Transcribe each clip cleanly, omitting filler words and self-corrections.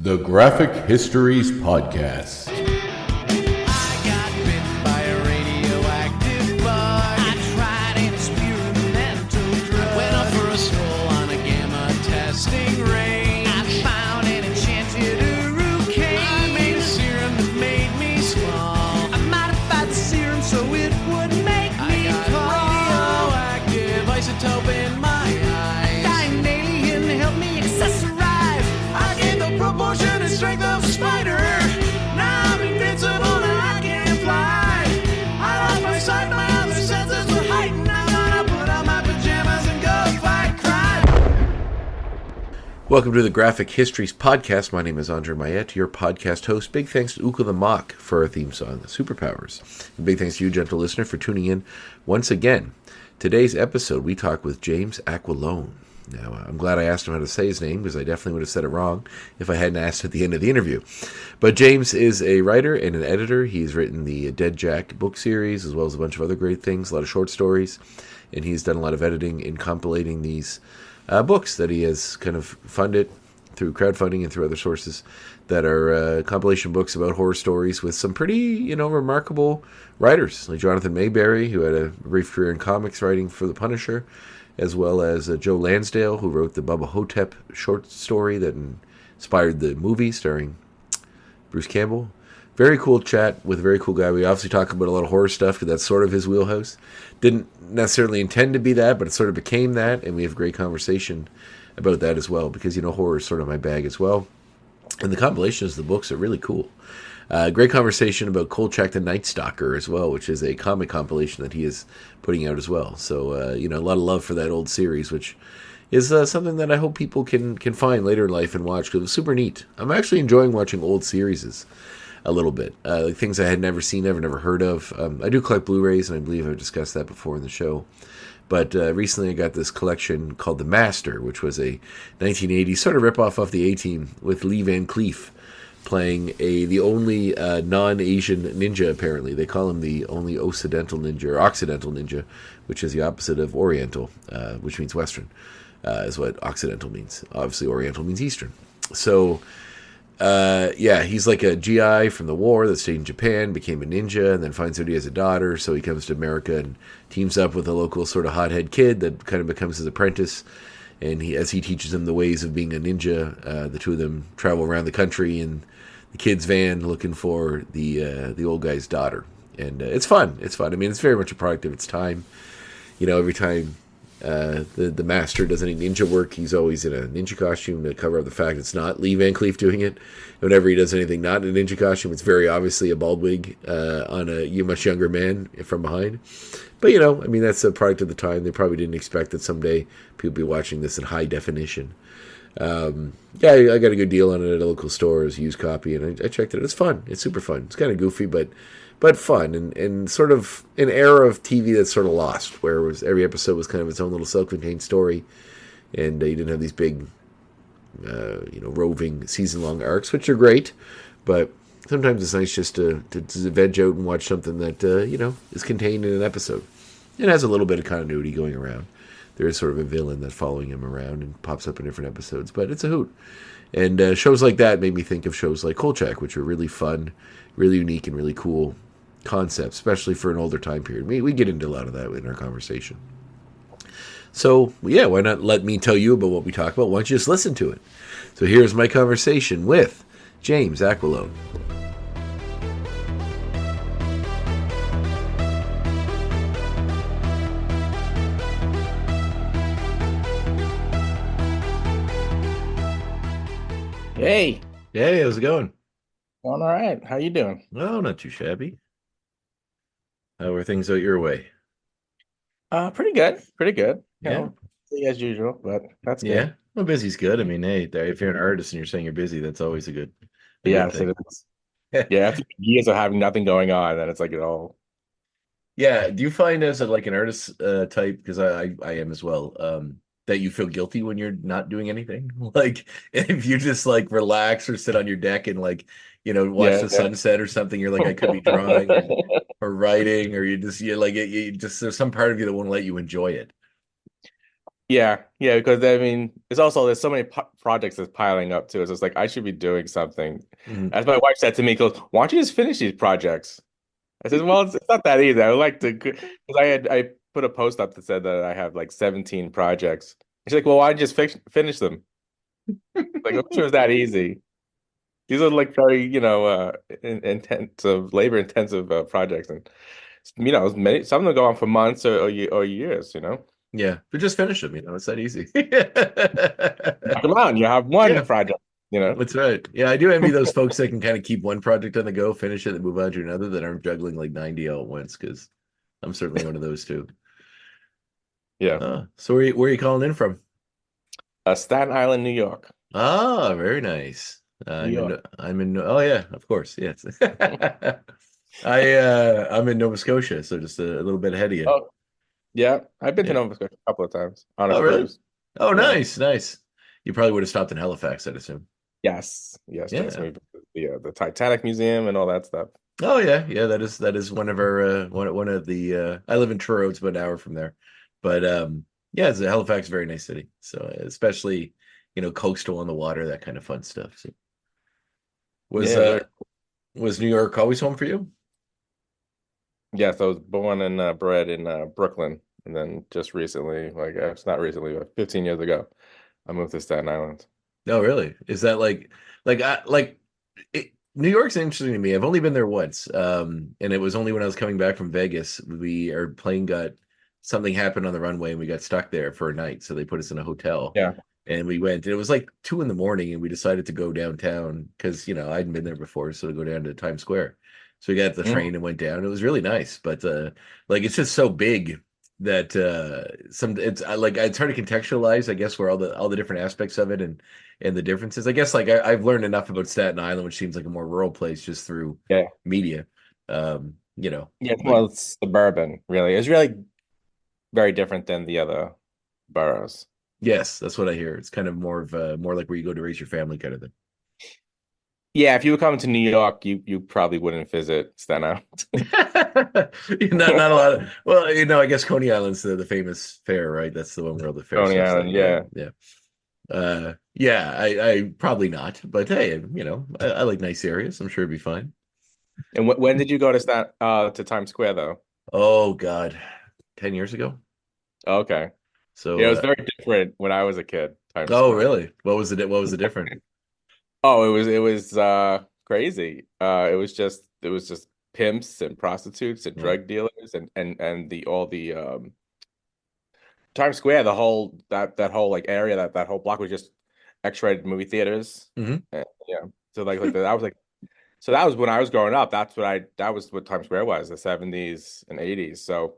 The Graphic Histories Podcast. I got bit by a radioactive bug. I tried an experimental drug. Went up for a stroll on a gamma testing range. I found an enchanted hurricane. I made a serum that made me small. I modified the serum so it would make me tall. Radioactive isotope in my eyes. Dying alien helped me accessorize. I gained the proportion and strength of a spider. Now I'm invincible and I can fly. I lost my sight, my other senses were heightened. I'm gonna put on my pajamas and go fight crime. Welcome to the Graphic Histories Podcast. My name is Andre Mayette, your podcast host. Big thanks to Uka the Mock for our theme song, Superpowers. And big thanks to you, gentle listener, for tuning in once again. Today's episode, we talk with James Aquilone. Now, I'm glad I asked him how to say his name, because I definitely would have said it wrong if I hadn't asked at the end of the interview. But James is a writer and an editor. He's written the Dead Jack book series, as well as a bunch of other great things, a lot of short stories. And he's done a lot of editing in compilating these books that he has kind of funded through crowdfunding and through other sources that are compilation books about horror stories with some pretty, remarkable writers, like Jonathan Mayberry, who had a brief career in comics writing for The Punisher, as well as Joe Lansdale, who wrote the Bubba Hotep short story that inspired the movie starring Bruce Campbell. Very cool chat with a very cool guy. We obviously talk about a lot of horror stuff because that's sort of his wheelhouse. Didn't necessarily intend to be that, but it sort of became that, and we have a great conversation about that as well because, horror is sort of my bag as well. And the compilations, the books are really cool. Great conversation about Kolchak the Night Stalker as well, which is a comic compilation that he is putting out as well. So, a lot of love for that old series, which is something that I hope people can find later in life and watch because it was super neat. I'm actually enjoying watching old series a little bit, like things I had never seen, never heard of. I do collect Blu-rays, and I believe I've discussed that before in the show. But recently I got this collection called The Master, which was a 1980s sort of ripoff of the A-Team with Lee Van Cleef playing the only non-Asian ninja, apparently. They call him the only Occidental ninja, or Occidental ninja, which is the opposite of Oriental, which means Western, is what Occidental means. Obviously, Oriental means Eastern. So, he's like a GI from the war that stayed in Japan, became a ninja, and then finds out he has a daughter, so he comes to America and teams up with a local sort of hothead kid that kind of becomes his apprentice. And as he teaches him the ways of being a ninja, the two of them travel around the country in the kid's van looking for the old guy's daughter. And it's fun. It's fun. I mean, it's very much a product of its time. Every time the master does any ninja work, he's always in a ninja costume to cover up the fact it's not Lee Van Cleef doing it. Whenever he does anything not in a ninja costume, it's very obviously a bald wig on a much younger man from behind. But, that's a product of the time. They probably didn't expect that someday people would be watching this in high definition. I got a good deal on it at a local store as a used copy, and I checked it. It's fun. It's super fun. It's kind of goofy, but fun, and sort of an era of TV that's sort of lost, where every episode was kind of its own little self-contained story, and you didn't have these big, roving season-long arcs, which are great, but sometimes it's nice just to veg out and watch something that, is contained in an episode. It has a little bit of continuity going around. There is sort of a villain that's following him around and pops up in different episodes, but it's a hoot. And shows like that made me think of shows like Kolchak, which are really fun, really unique, and really cool concepts, especially for an older time period. We get into a lot of that in our conversation. So, why not let me tell you about what we talk about? Why don't you just listen to it? So here's my conversation with James Aquilone. Hey, How's it going? all right. How you doing? Oh, not too shabby. How are things out your way? Pretty good. Pretty good. Yeah. Busy as usual, but that's Yeah. good. Well, busy's good. I mean, hey, if you're an artist and you're saying you're busy, that's always a good Yes, thing. it is. Yeah, after years of having nothing going on, then it's like it all. Yeah. Do you find as like an artist type, because I am as well, that you feel guilty when you're not doing anything? Like if you just like relax or sit on your deck and watch the sunset or something, you're like, I could be drawing or writing, or you just there's some part of you that won't let you enjoy it. Yeah, because I mean, it's also there's so many projects that's piling up too. It's just like I should be doing something. Mhm. As my wife said to me, goes, "Why don't you just finish these projects?" I said, "Well, it's not that easy. I would like to," because I put a post up that said that I have like 17 projects. She's like, "Well, why don't you just finish them?" Like, I'm sure it's that easy. These are like very, intensive, labor intensive projects, and many some of them go on for months or years. Yeah, but just finish them. It's that easy. Come on, you have one Yeah, project. that's right. Yeah, I do envy those folks that can kind of keep one project on the go, finish it, and move on to another that aren't juggling like 90 all at once. Because I'm certainly one of those too. Yeah. So where are you calling in from? Staten Island, New York. Ah, very nice. New York. I'm in. Oh yeah, of course. Yes. I'm in Nova Scotia, so just a little bit ahead of you. Oh, yeah. I've been to Yeah. Nova Scotia a couple of times on a Oh really? cruise. Oh Yeah. nice, nice. You probably would have stopped in Halifax, I'd assume. Yes. Yes, yes. Yeah. Maybe the Titanic Museum and all that stuff. Oh yeah, yeah. That is one of our one of the. I live in Truro. It's about an hour from there, but yeah, it's Halifax, is a very nice city. So especially coastal on the water, that kind of fun stuff. So was Yeah, uh was New York always home for you? yes, I was born and bred in Brooklyn, and then just recently, like it's not recently, but 15 years ago, I moved to Staten Island. No, really. Is that New York's interesting to me. I've only been there once, and it was only when I was coming back from Vegas. Our plane got something happened on the runway, and we got stuck there for a night. So they put us in a hotel, Yeah. and we went. And it was like 2 in the morning, and we decided to go downtown because I hadn't been there before, so to go down to Times Square. So we got the Mm. train and went down. It was really nice, but like it's just so big that it's hard to contextualize, I guess, where all the different aspects of it and the differences. I guess like I've learned enough about Staten Island, which seems like a more rural place just through Yeah. media. Yeah, Like well, it's suburban, really. It's really very different than the other boroughs. yes, that's what I hear. It's kind of more like where you go to raise your family kind of thing. Yeah, if you were coming to New York, you probably wouldn't visit Staten Island. Not a lot of well, I guess Coney Island's the famous fair, right? That's the one where all the fair Coney stuff's at. Island, Yeah, yeah. yeah. Yeah, I probably not, but hey, I like nice areas. I'm sure it'd be fine. And when did you go to to Times Square though? Oh God, 10 years ago. Okay. So, Yeah, it was very different when I was a kid, Times oh Square. really? What was the different? Oh, it was crazy. It was just pimps and prostitutes and Oh, drug dealers and the all the Times Square, the whole that whole like area that whole block was just X-rated movie theaters. hmm And, yeah. So that was like so that was when I was growing up. That was what Times Square was, the 70s and 80s. So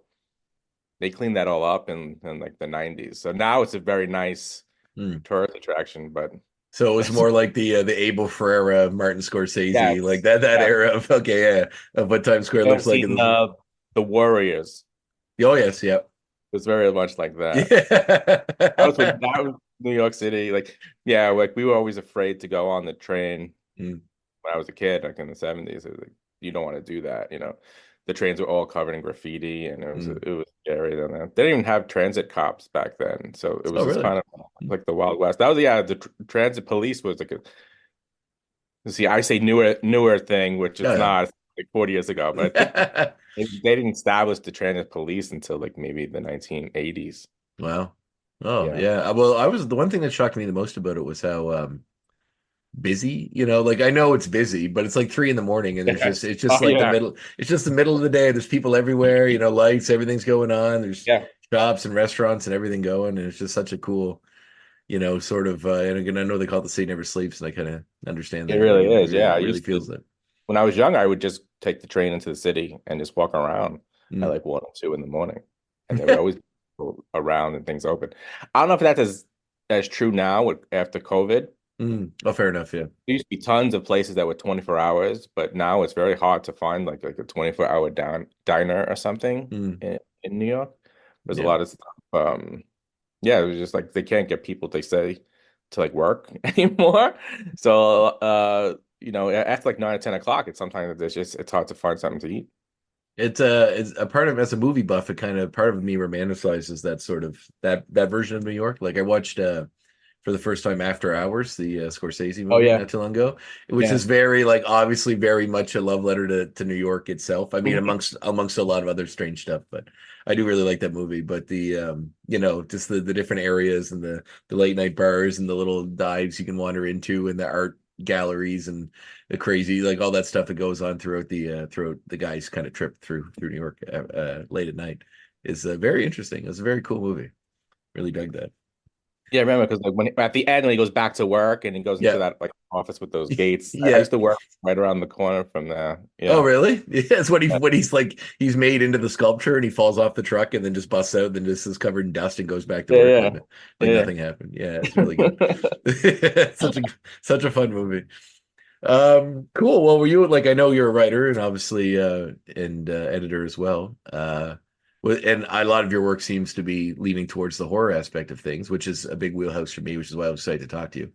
they cleaned that all up in like the 90s. So now it's a very nice Mm. tourist attraction, but So it was more like the Abel Ferrara, Martin Scorsese, like yes. that Yeah. era of okay, yeah, of what Times Square I've looks like. seen the Warriors. Oh yes, yep, It was very much like that. yeah. That was New York City. Like, yeah, like we were always afraid to go on the train Mm. when I was a kid, like in the 70s. It was like, you don't want to do that. The trains were all covered in graffiti and it was Mm. it was scary. Then they didn't even have transit cops back then. So it was Oh just really? kind of like the Wild West. That was yeah, the transit police was like see, I say newer thing, which it's Yeah, not, it's like 40 years ago, but I think yeah. they didn't establish the transit police until like maybe the 1980s. Wow. Oh Yeah. yeah. Well, I was the one thing that shocked me the most about it was how busy, like I know it's busy, but it's like 3 in the morning and Yes. it's Oh just like yeah. the middle of the day. There's people everywhere, lights, everything's going on. There's Yeah. shops and restaurants and everything going, and it's just such a cool, sort of and again, I know they call it the city never sleeps, and I kind of understand It that. really It is. really, Yeah. it I really used to feels that. When I was young, I would just take the train into the city and just walk around at Mm. like 1 or 2 in the morning. And there would always be people around and things open. I don't know if that's as true now after COVID. Oh, fair enough. Yeah. There used to be tons of places that were 24 hours, but now it's very hard to find like a 24-hour diner or something Mm. in New York. There's a Yeah. lot of stuff. Yeah, it was just like they can't get people, they say, to like work anymore. So after like 9 or 10 o'clock, it's sometimes it's hard to find something to eat. It's a part of as a movie buff. It kind of part of me romanticizes that sort of that version of New York. Like I watched for the first time After Hours, the Scorsese Oh movie yeah, not too long ago, which yeah. is very like obviously very much a love letter to New York itself. I mean, amongst a lot of other strange stuff, but I do really like that movie. But the just the different areas and the late night bars and the little dives you can wander into and the art galleries and the crazy like all that stuff that goes on throughout the guy's kind of trip through New York late at night is very interesting. It's a very cool movie. Really dug that. Yeah, I remember because like when at the end when he goes back to work and he goes into Yeah. that like office with those gates. I Yeah. used to work right around the corner from there. Oh, Yeah. really? Yeah, it's when he's like he's made into the sculpture and he falls off the truck and then just busts out and then just is covered in dust and goes back to work Yeah, like yeah. nothing happened. Yeah, it's really good. Yeah. It's such a fun movie. Cool. Well, were you like I know you're a writer and obviously and editor as well. And a lot of your work seems to be leaning towards the horror aspect of things, which is a big wheelhouse for me, which is why I was excited to talk to you.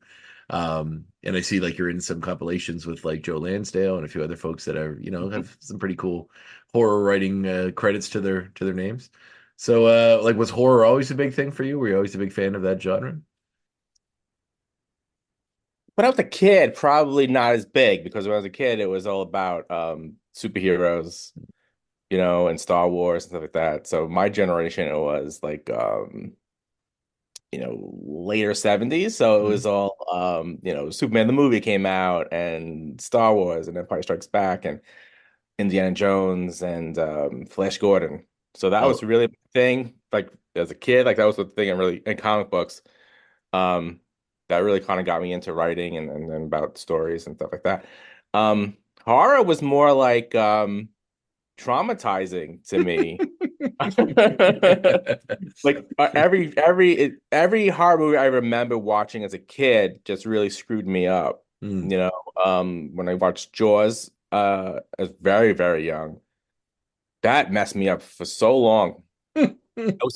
And I see like you're in some compilations with like Joe Lansdale and a few other folks that are, have some pretty cool horror writing credits to their names. So like was horror always a big thing for you? Were you always a big fan of that genre? When I was a kid, probably not as big because when I was a kid, it was all about superheroes, and Star Wars and stuff like that. So my generation, it was like later 70s. So it Mhm. was all Superman the movie came out and Star Wars and Empire Strikes Back and Indiana Jones and Flash Gordon. So that was Oh, really the thing. Like as a kid, like that was the thing. And really in comic books, um, that really kind of got me into writing and about stories and stuff like that. Um, Horror was more like traumatizing to me. Like every horror movie I remember watching as a kid just really screwed me up. Mm. When I watched Jaws, as very, very young, that messed me up for so long. I was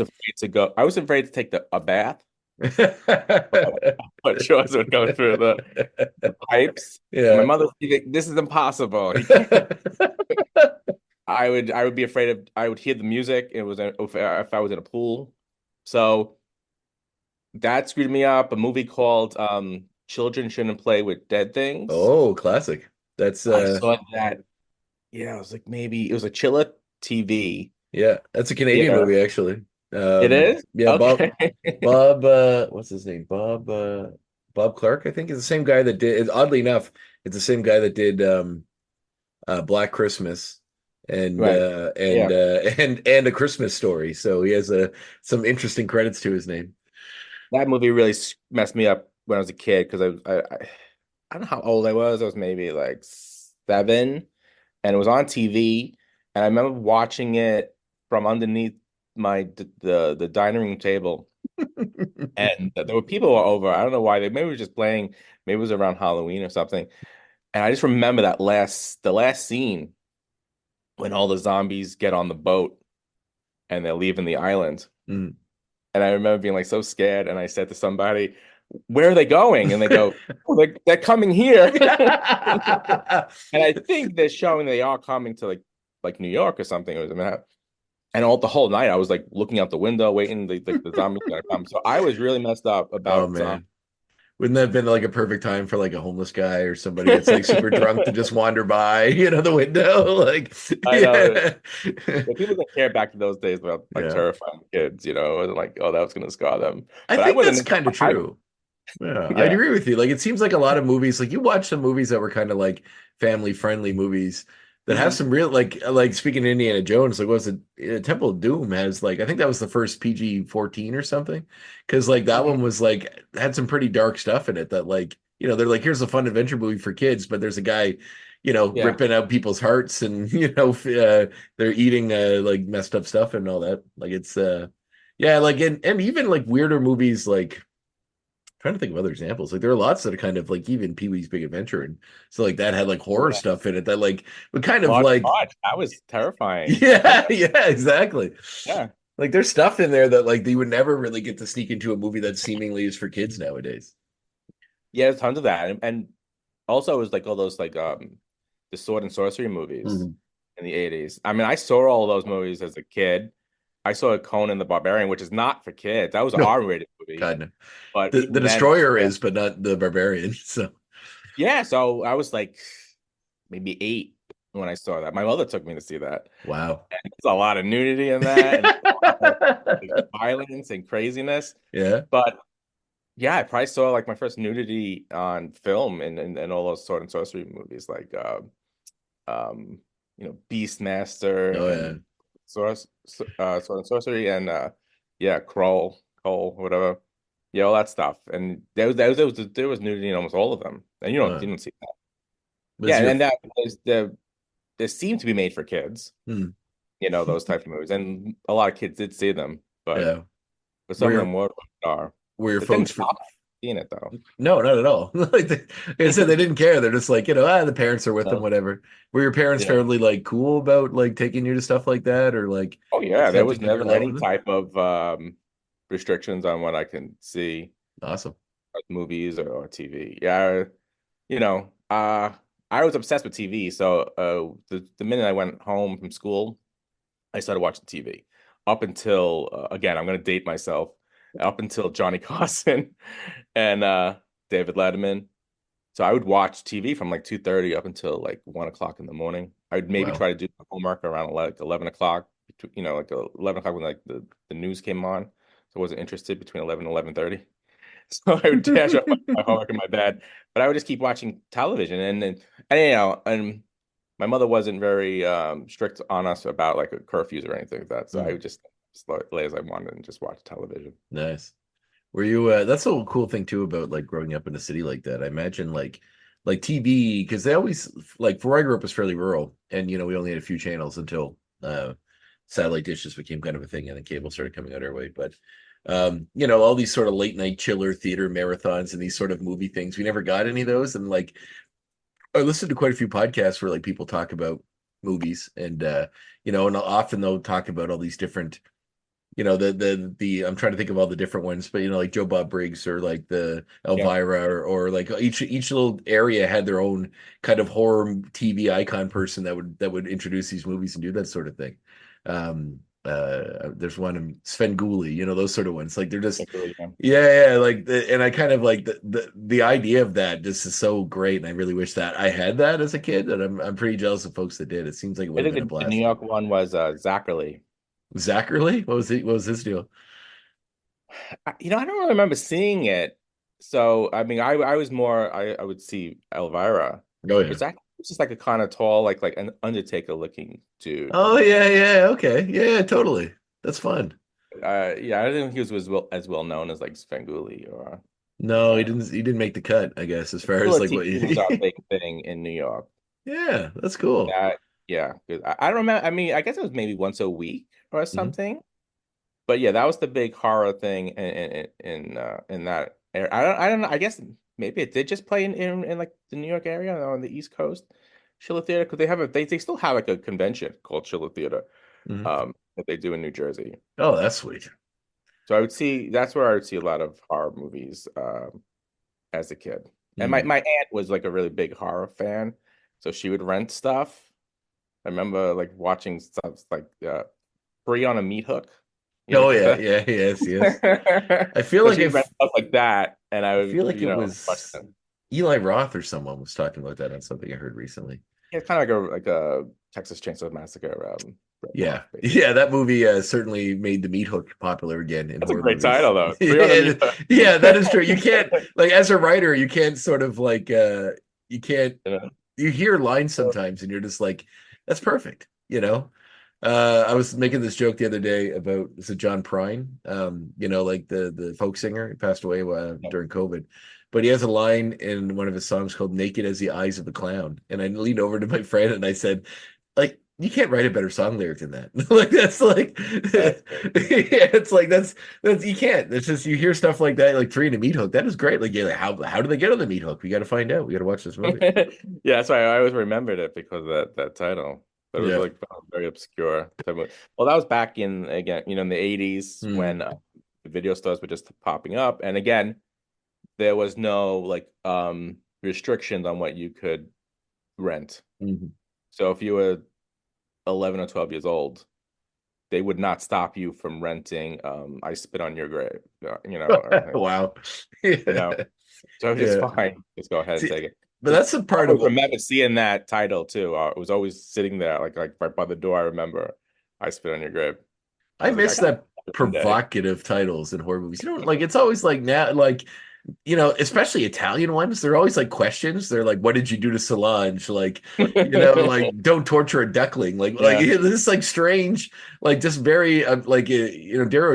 afraid to take a bath, but Jaws would go through the pipes. And my Yeah. mother would be like, this is impossible. You can't. I would be afraid of. I would hear the music. It was if I was in a pool, so that screwed me up. A movie called "Children Shouldn't Play with Dead Things." Oh, classic. That's I saw that. Yeah, it was like maybe it was a Chilla TV. yeah, that's a Canadian Yeah, movie actually. it is. Yeah, Okay. Bob what's his name? Bob Clark, I think is the same guy that did oddly enough, it's the same guy that did Black Christmas and Right. Yeah. and A Christmas Story. So he has some interesting credits to his name. That movie really messed me up when I was a kid because I don't know how old I was. I was maybe like 7, and it was on TV. And I remember watching it from underneath the dining room table, and there were people over. I don't know why they maybe were just playing. Maybe it was around Halloween or something. And I just remember the last scene when all the zombies get on the boat and they're leaving the island. Mm. And I remember being like so scared. And I said to somebody, "Where are they going?" And they go, "Oh, they're coming here." And I think they're showing they are coming to like New York or something. And all the whole night I was like looking out the window, waiting the zombies gonna come. So I was really messed up Oh about man. Wouldn't that have been like a perfect time for like a homeless guy or somebody that's like super drunk to just wander by, the window? Like, I know. yeah. Yeah, people don't care back to those days about like Yeah. terrifying kids, and like, oh, that was gonna scar them. I But I think that's wouldn't. kind of I true. Yeah, I yeah. agree with you. Like, it seems like a lot of movies, like you watch some movies that were kind of like family friendly movies that have Mhm. some real, like speaking of Indiana Jones, like was it Temple of Doom has like, I think that was the first PG-14 or something. Cause like that Mhm. one was like, had some pretty dark stuff in it that like, they're like, here's a fun adventure movie for kids, but there's a guy, Yeah. ripping out people's hearts and, they're eating like messed up stuff and all that. Like it's, yeah, like, and even like weirder movies like, trying to think of other examples. Like there are lots that are kind of like even Pee-wee's Big Adventure and so like that had like Oh, horror yeah. stuff in it that like would kind of Large like March. That was terrifying. yeah, yeah, exactly. Yeah. Like there's stuff in there that like you would never really get to sneak into a movie that seemingly is for kids nowadays. Yeah, there's tons of that. And also it was like all those like the sword and sorcery movies. Mhm. in the 80s. I mean, I saw all those movies as a kid. I saw Conan the Barbarian, which is not for kids. That was an No, R-rated movie. God no. But The even then, Destroyer is, but not the Barbarian. So yeah, so I was like maybe 8 when I saw that. My mother took me to see that. wow. And there's a lot of nudity in that and a lot of like, violence and craziness. Yeah. But yeah, I probably saw like my first nudity on film and all those sword and sorcery movies like um Beastmaster Oh yeah. and Sword and Sorcery and yeah, Cole, whatever. Yeah, all that stuff. And there was nudity in almost all of them. And you don't see that. Was Yeah, your and that was they seem to be made for kids, hmm, those types of movies. And a lot of kids did see them, yeah. but Were some of your them are. were your It didn't folks for stop seeing it though. no, not at all. Like I said, they didn't care. They're just like, the parents are with them, No. whatever. Were your parents Yeah. fairly like cool about like taking you to stuff like that or like Oh yeah, there was accepting of your never love any of them? type of restrictions on what I can see, Awesome. like movies or TV. Yeah, you know, I was obsessed with TV. So the minute I went home from school, I started watching TV. Up until again, I'm gonna date myself. Up until Johnny Carson and David Letterman. So I would watch TV from like 2:30 up until like 1 o'clock in the morning. I would maybe Wow. try to do the homework around like 11 o'clock, like 11 o'clock when like the news came on. So I wasn't interested between 11 and 11:30. So I would dash off my homework in my bed, but I would just keep watching television. And my mother wasn't very strict on us about like curfews or anything like that. So I Hmm, would just lay as I wanted and just watch television. nice. Were you that's a cool thing too about like growing up in a city like that. I imagine like TV because they always like where I grew up was fairly rural and we only had a few channels until satellite dishes became kind of a thing and then cable started coming out our way. But all these sort of late night chiller theater marathons and these sort of movie things, we never got any of those. And like I listened to quite a few podcasts where like people talk about movies and and often they'll talk about all these different the I'm trying to think of all the different ones, but like Joe Bob Briggs or like the Yeah, Elvira or like each little area had their own kind of horror TV icon person that would introduce these movies and do that sort of thing. There's one Sven Gulli, those sort of ones. Like they're just yeah. yeah, like and I kind of like the idea of that just is so great, and I really wish that I had that as a kid, and I'm pretty jealous of folks that did. It seems like it I would have think been a the New blast. York one was Zachary. Zachary, what was his deal? I don't remember seeing it. So, I mean, I was more, I would see Elvira, Oh yeah. but Zach was just like a kind of tall, like an Undertaker looking dude. Oh yeah, yeah, okay, yeah, totally. That's fun. Yeah, I don't think he was as well known as like Svengoolie or No, he Elvira. didn't. He didn't make the cut, I guess, as far as Still, like what. TV was our big thing in New York. Yeah, that's cool. That, yeah, 'cause I don't remember. I mean, I guess it was maybe once a week or Mhm. something. But yeah, that was the big horror thing in that area. I don't know. I guess maybe it did just play in like the New York area or on the East Coast, Schiller Theater, because they still have like a convention called Schiller Theater, Mhm. that they do in New Jersey. Oh, that's sweet. So that's where I would see a lot of horror movies as a kid. And my Mhm. my aunt was like a really big horror fan, so she would rent stuff. I remember like watching stuff like Free on a Meat Hook. You ever Oh get yeah, that? yeah, yes, yes. I feel So like she'd if rent stuff like that, and I I would, feel like it watch was them. Eli Roth or someone was talking about that on something I heard recently. Yeah, it's kind of like a Texas Chainsaw Massacre ripoff, Yeah, basically. yeah, that movie certainly made the meat hook popular again in That's a horror great movies. title, though. Free on a Meat Yeah, Hook. yeah, that is true. You can't like as a writer, you can't sort of like you can't You know? you hear lines sometimes and you're just like, that's perfect. I was making this joke the other day about is it John Prine, like the folk singer. He passed away during COVID, but he has a line in one of his songs called "Naked as the Eyes of the Clown," and I leaned over to my friend and I said, like. You can't write a better song lyric than that. Like that's like, That's great. yeah, it's like that's you can't. It's just you hear stuff like that, like Tree and a Meat Hook. That is great. Like, yeah, like, how do they get on the meat hook? We got to find out. We got to watch this movie. Yeah, that's why I always remembered it because of that title. But it was Yeah. like very obscure type of. Well, that was back in again, in the 80s Mm. when the video stores were just popping up, and again, there was no like restrictions on what you could rent. Mhm. So if you were 11 or 12 years old, they would not stop you from renting I Spit on Your Grave, or, Wow. you know. So it's Yeah. fine. Just go ahead and See, take it. but that's the I part always of remember seeing that title too. It was always sitting there, like right by the door. I remember I Spit on Your Grave. I I was like, I miss got that it one day. provocative titles in horror movies. Like it's always like now, like especially Italian ones. They're always like questions. They're like, "What did you do to Solange?" Like, like don't torture a duckling. Like Yeah. this is like strange, like just very Dario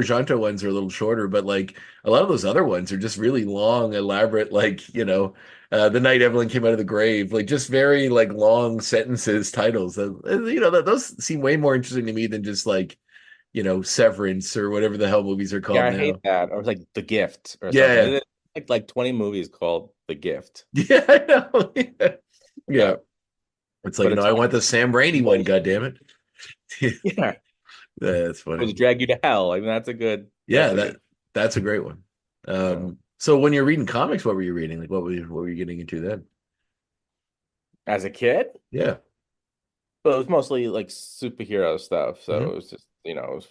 Argento ones are a little shorter, but like a lot of those other ones are just really long, elaborate. Like the night Evelyn came out of the grave, like just very like long sentences, titles. Those seem way more interesting to me than just like Severance or whatever the hell movies are Yeah, called I hate now. that. Or like The Gift or something. Yeah. There's like 20 movies called The Gift. Yeah, I know. Yeah. Yeah. Yeah. It's like, But it's I want the Sam Raimi one, goddammit. yeah. That's It was funny. Drag You to Hell. I mean, Yeah, that's a good, that's a great one. yeah. So when you're reading comics, what were you reading? Like what were you getting into then? As a kid, Yeah. but it was mostly like superhero stuff. So Hmm. it was just,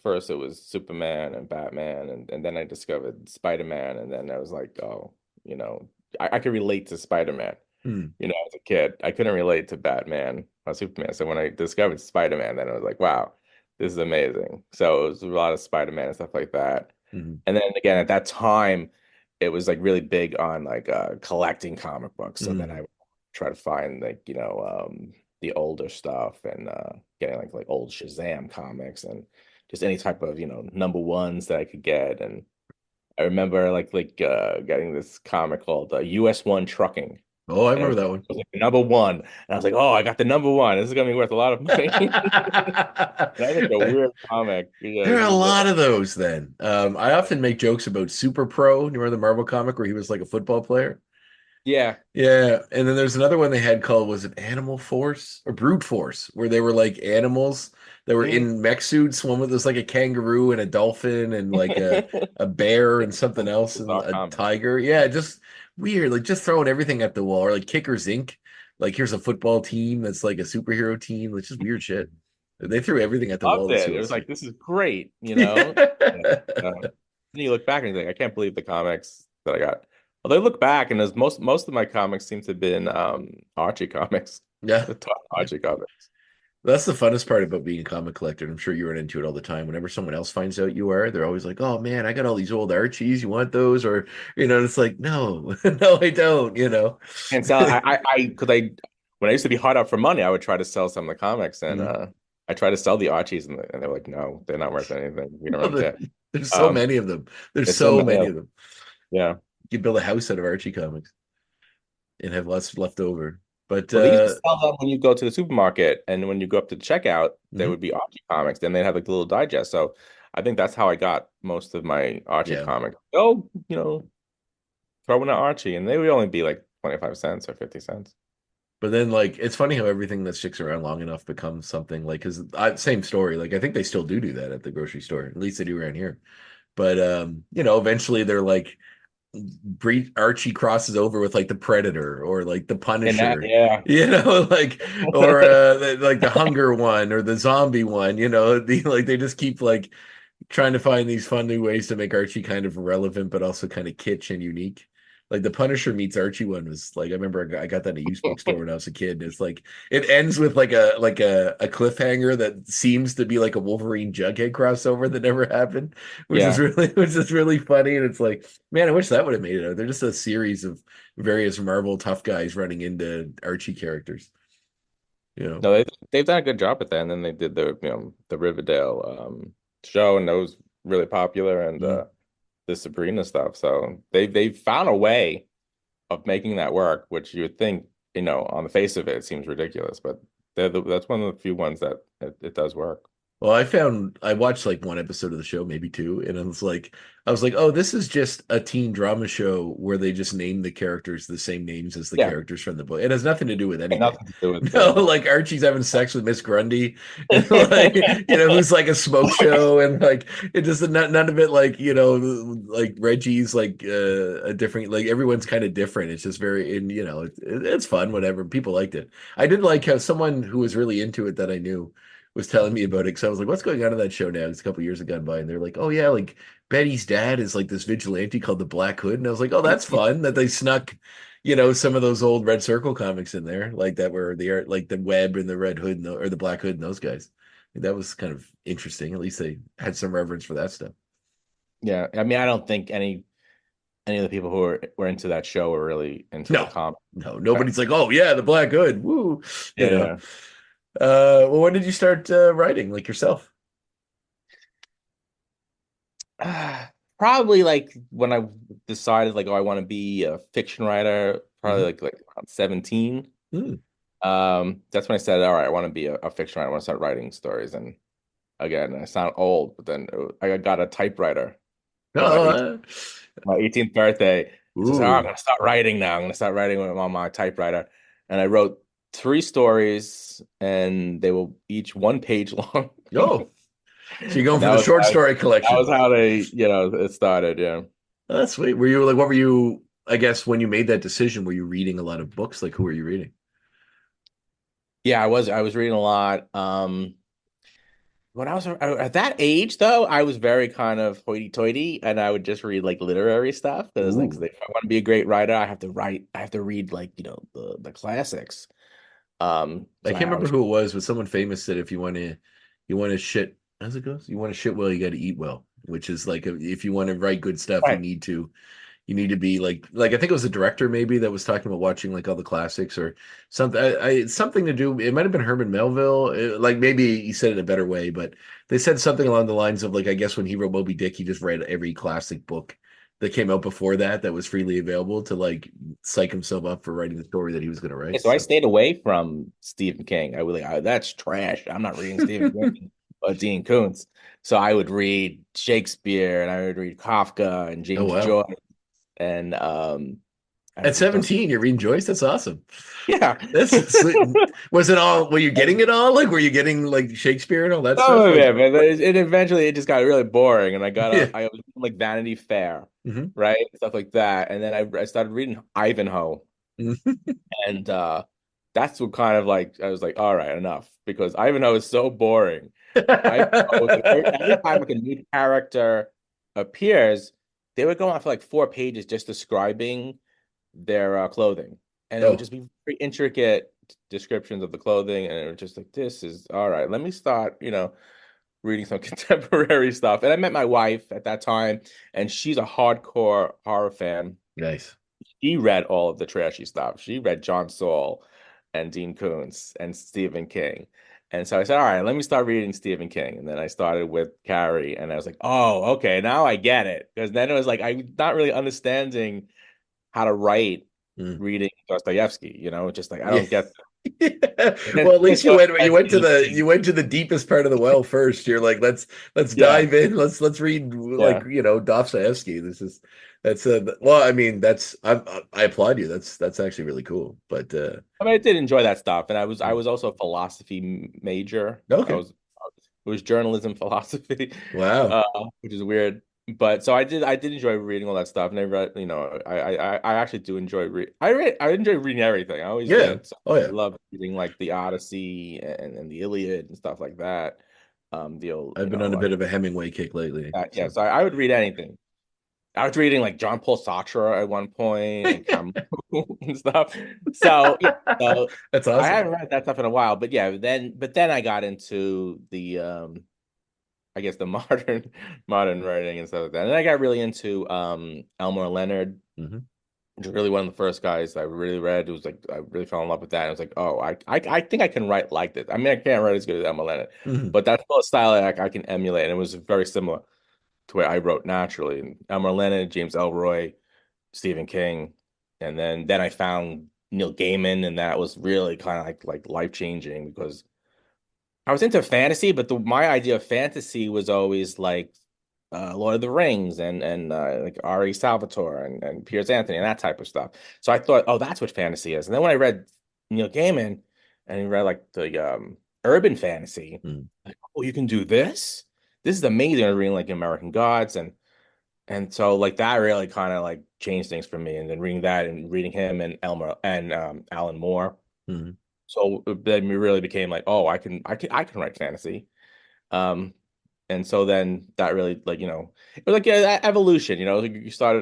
first it was Superman and Batman, and then I discovered Spider-Man, and then I was like, oh, you know, I could relate to Spider-Man. Hmm. As a kid, I couldn't relate to Batman or Superman. So when I discovered Spider-Man, then I was like, wow, this is amazing. So it was a lot of Spider-Man and stuff like that. Hmm. And then again, at that time, it was like really big on like collecting comic books. So then Hmm. I would try to find like, the older stuff and getting like old Shazam comics and just any type of, number ones that I could get. And I remember getting this comic called US1 Trucking. Oh, I And remember that one. it was like the number one. And I was like, oh, I got the number one. This is gonna be worth a lot of money. That was like a weird comic. Yeah, There this are a is lot of those then. I often make jokes about Super Pro. You remember the Marvel comic where he was like a football player? yeah. Yeah, and then there's another one they had called, was it Animal Force or Brute Force, where they were like animals that were Mhm. in mech suits. One was like a kangaroo and a dolphin and like a bear and something else and Bizarre a comic. tiger. Yeah, just weird, like just throwing everything at the wall. Or like Kickers Inc. Like here's a football team that's like a superhero team. It's just weird shit. They threw everything at the wall Loved to see it. what It was was funny. like, this is great, Yeah. Yeah. Then you look back and you think, I can't believe the comics that I got. Well, they look back and as most of my comics seem to have been Archie comics. Yeah. The top Archie comics. That's the funnest part about being a comic collector. And I'm sure you run into it all the time. Whenever someone else finds out you are, they're always like, "Oh man, I got all these old Archies. You want those?" Or it's like, "No, no, I don't." And so because when I used to be hard up for money, I would try to sell some of the comics, and Mhm. I tried to sell the Archies, and they're like, no, they're not worth anything. We don't Well, really care. there's so Um, many of them. There's there's so so many many of of them. yeah. You could build a house out of Archie comics and have lots left over. But Well, they used to sell them when you go to the supermarket, and when you go up to the checkout, there mhm. would be Archie comics. Then they'd have like the little digest. So I think that's how I got most of my Archie Yeah. comics. Oh, throw in an Archie, and they would only be like 25 cents or 50 cents. But then, like, it's funny how everything that sticks around long enough becomes something like, because same story. Like, I think they still do that at the grocery store. At least they do around here. But eventually they're like, Archie crosses over with like the Predator or like the And that, Punisher, yeah. like or like the Hunger one or the Zombie one. Like they just keep like trying to find these fun new ways to make Archie kind of relevant, but also kind of kitsch and unique. Like the Punisher meets Archie one was like, I remember I got that in a used bookstore when I was a kid. It's like it ends with like a cliffhanger that seems to be like a Wolverine Jughead crossover that never happened, which is Yeah. really funny. And it's like, man, I wish that would have made it out. They're just a series of various Marvel tough guys running into Archie characters. You know. No, they've done a good job at that. And then they did the Riverdale show, and that was really popular, and Mm. the Sabrina stuff. So they've found a way of making that work, which you would think, on the face of it, seems ridiculous, but that's one of the few ones that it does work. Well, I watched like one episode of the show, maybe two, and I was like, oh, this is just a teen drama show where they just name the characters the same names as the Yeah, characters from the book. It has nothing to do with anything. nothing to do with No, like Archie's having sex with Miss Grundy, and like who's like a smoke show, and like it just none of it like like Reggie's like a different, like everyone's kind of different. It's just very, and it's fun, whatever. People liked it. I did like how someone who was really into it that I knew was telling me about it because I was like, "What's going on in that show now?" It's a couple years have gone by, and they're like, "Oh yeah, like Betty's dad is like this vigilante called the Black Hood," and I was like, "Oh, that's fun that they snuck, some of those old Red Circle comics in there, like that were like the Web and the Red Hood or the Black Hood and those guys." That was kind of interesting. At least they had some reverence for that stuff. Yeah, I mean, I don't think any of the people who were into that show were really into the No, comic. no, nobody's like, "Oh yeah, the Black Hood, woo," you know. Yeah. Well, when did you start writing like yourself? Probably like when I decided like, oh, I want to be a fiction writer, probably Mhm. like around 17. Hmm. That's when I said, all right, I want to be a fiction writer. I want to start writing stories. And again, I sound old, but then I got a typewriter for Oh, my 18th birthday. So I said, oh, I'm ooh, gonna start writing now. I'm gonna start writing on my typewriter. And I wrote 3 stories, and they were each 1 page long. oh, so you're going And for the short story that was collection. how it started. Yeah. Oh, that's sweet. Were you like, what were you? I guess when you made that decision, were you reading a lot of books? Like, who were you reading? Yeah, I was reading a lot. When I was at that age, though, I was very kind of hoity-toity, and I would just read like literary stuff because like, Ooh, if I want to be a great writer, I have to read like the classics. I So can't I remember was who it was, but someone famous said if you want to shit. How's it goes? You want to shit well, you got to eat well, which is like if you want to write good stuff, right. you need to be like I think it was a director maybe that was talking about watching like all the classics or something. Something to do. It might have been Herman Melville. Like maybe he said it a better way, but they said something along the lines of like I guess when he wrote Moby Dick, he just read every classic book that came out before that was freely available to like psych himself up for writing the story that he was going to Yeah, write. so I So stayed away from Stephen King. I was like, oh, that's trash. I'm not reading Stephen King or Dean Koontz. So I would read Shakespeare, and I would read Kafka and oh James wow. Joyce, and I At would read those. 17, you're reading Joyce. That's awesome. Yeah. That's sweet. Was it all? Were you getting it all? Like, were you getting like Shakespeare and all that Some stuff? of Like, it, but it eventually it just got really boring, and yeah. I was like Vanity Fair, Hmm. right? Stuff like that. And then I started reading Ivanhoe, and that's what kind of like I was like, all right, enough, because Ivanhoe is so boring. Ivanhoe was like every time like a new character appears, they would go on for like 4 pages just describing their clothing, and it would Oh, just be very intricate descriptions of the clothing, and it was just like, this is all right. Let me start, reading some contemporary stuff. And I met my wife at that time, and she's a hardcore horror fan. nice. She read all of the trashy stuff. She read John Saul and Dean Koontz and Stephen King. And so I said, all right, let me start reading Stephen King. And then I started with Carrie, and I was like, oh, okay, now I get it. Because then it was like, I'm not really understanding how to write Mm. reading Dostoevsky, just like, I Yeah. don't get Well, at least you went to that. you went to the deepest part of the well first. You're like, let's Yeah, dive in. Let's read like yeah. Dostoevsky. That's well, I mean, I applaud you. That's actually really cool. But I mean, I did enjoy that stuff, and I mm, was also a philosophy major. okay, It was journalism philosophy, wow, uh, which is weird. But so I did enjoy reading all that stuff, and I read, I actually do enjoy I enjoy reading everything. I always yeah, did. So oh I yeah. love reading like the Odyssey and the Iliad and stuff like that. The old, I've been on a bit of a Hemingway kick lately. yeah. So So I would read anything. I was reading like John Paul Sartre at one point and Camus and stuff. So yeah, so that's I awesome. haven't read that stuff in a while, but yeah, but then I got into the I guess the modern writing and stuff like that. And then I got really into Elmore Leonard, Hmm. which was really one of the first guys I really read. It was like I really fell in love with that. And I was like, oh, I think I can write like this. I mean, I can't write as good as Elmore Leonard, Hmm. but that's still a style that I can emulate. And it was very similar to where I wrote naturally. And Elmore Leonard, James Elroy, Stephen King, and then I found Neil Gaiman, and that was really kind of like life changing because I was into fantasy, but my idea of fantasy was always like Lord of the Rings and like R.A. Salvatore and Piers Anthony and that type of stuff. So I thought, oh, that's what fantasy is. And then when I read Neil Gaiman and he read like the urban fantasy, like, oh, you can do this. This is amazing. I was reading like American Gods and so like that really kind of like changed things for me. And then reading that and reading him and Elmer and Alan Moore. Hmm. So then we really became like, oh, I can write fantasy. Um, and so then that really like, it was like evolution, like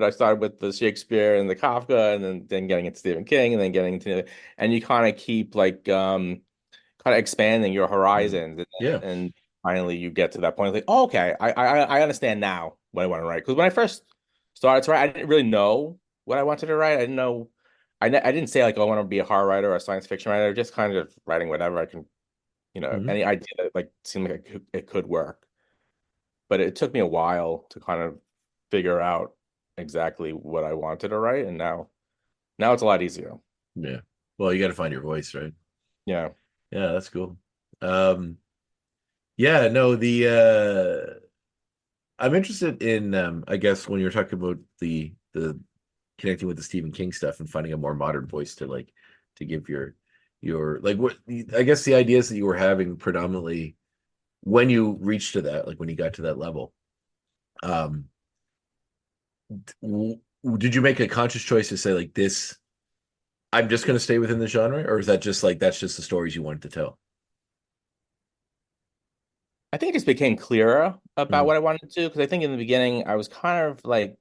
I started with the Shakespeare and the Kafka and then getting into Stephen King and then getting into, and you kind of keep like, kind of expanding your Mhm. horizons. Yeah. And finally you get to that point like, oh, okay, I understand now what I want to write. Because when I first started to write, I didn't really know what I wanted to write. I didn't know, I didn't say like, oh, I want to be a horror writer or a science fiction writer, just kind of writing whatever I can, Mhm. any idea that like seemed like it could work. But it took me a while to kind of figure out exactly what I wanted to write, and now it's a lot easier. Yeah. Well, you got to find your voice, right? Yeah. Yeah, that's cool. Um, yeah, no, I'm interested in I guess when you're talking about the connecting with the Stephen King stuff and finding a more modern voice to like to give your like what I guess the ideas that you were having predominantly when you reached to that, like when you got to that level. Um, did you make a conscious choice to say like this, I'm just going to stay within the genre, or is that just like that's just the stories you wanted to tell? I think it just became clearer about Mm, what I wanted to do because I think in the beginning I was kind of like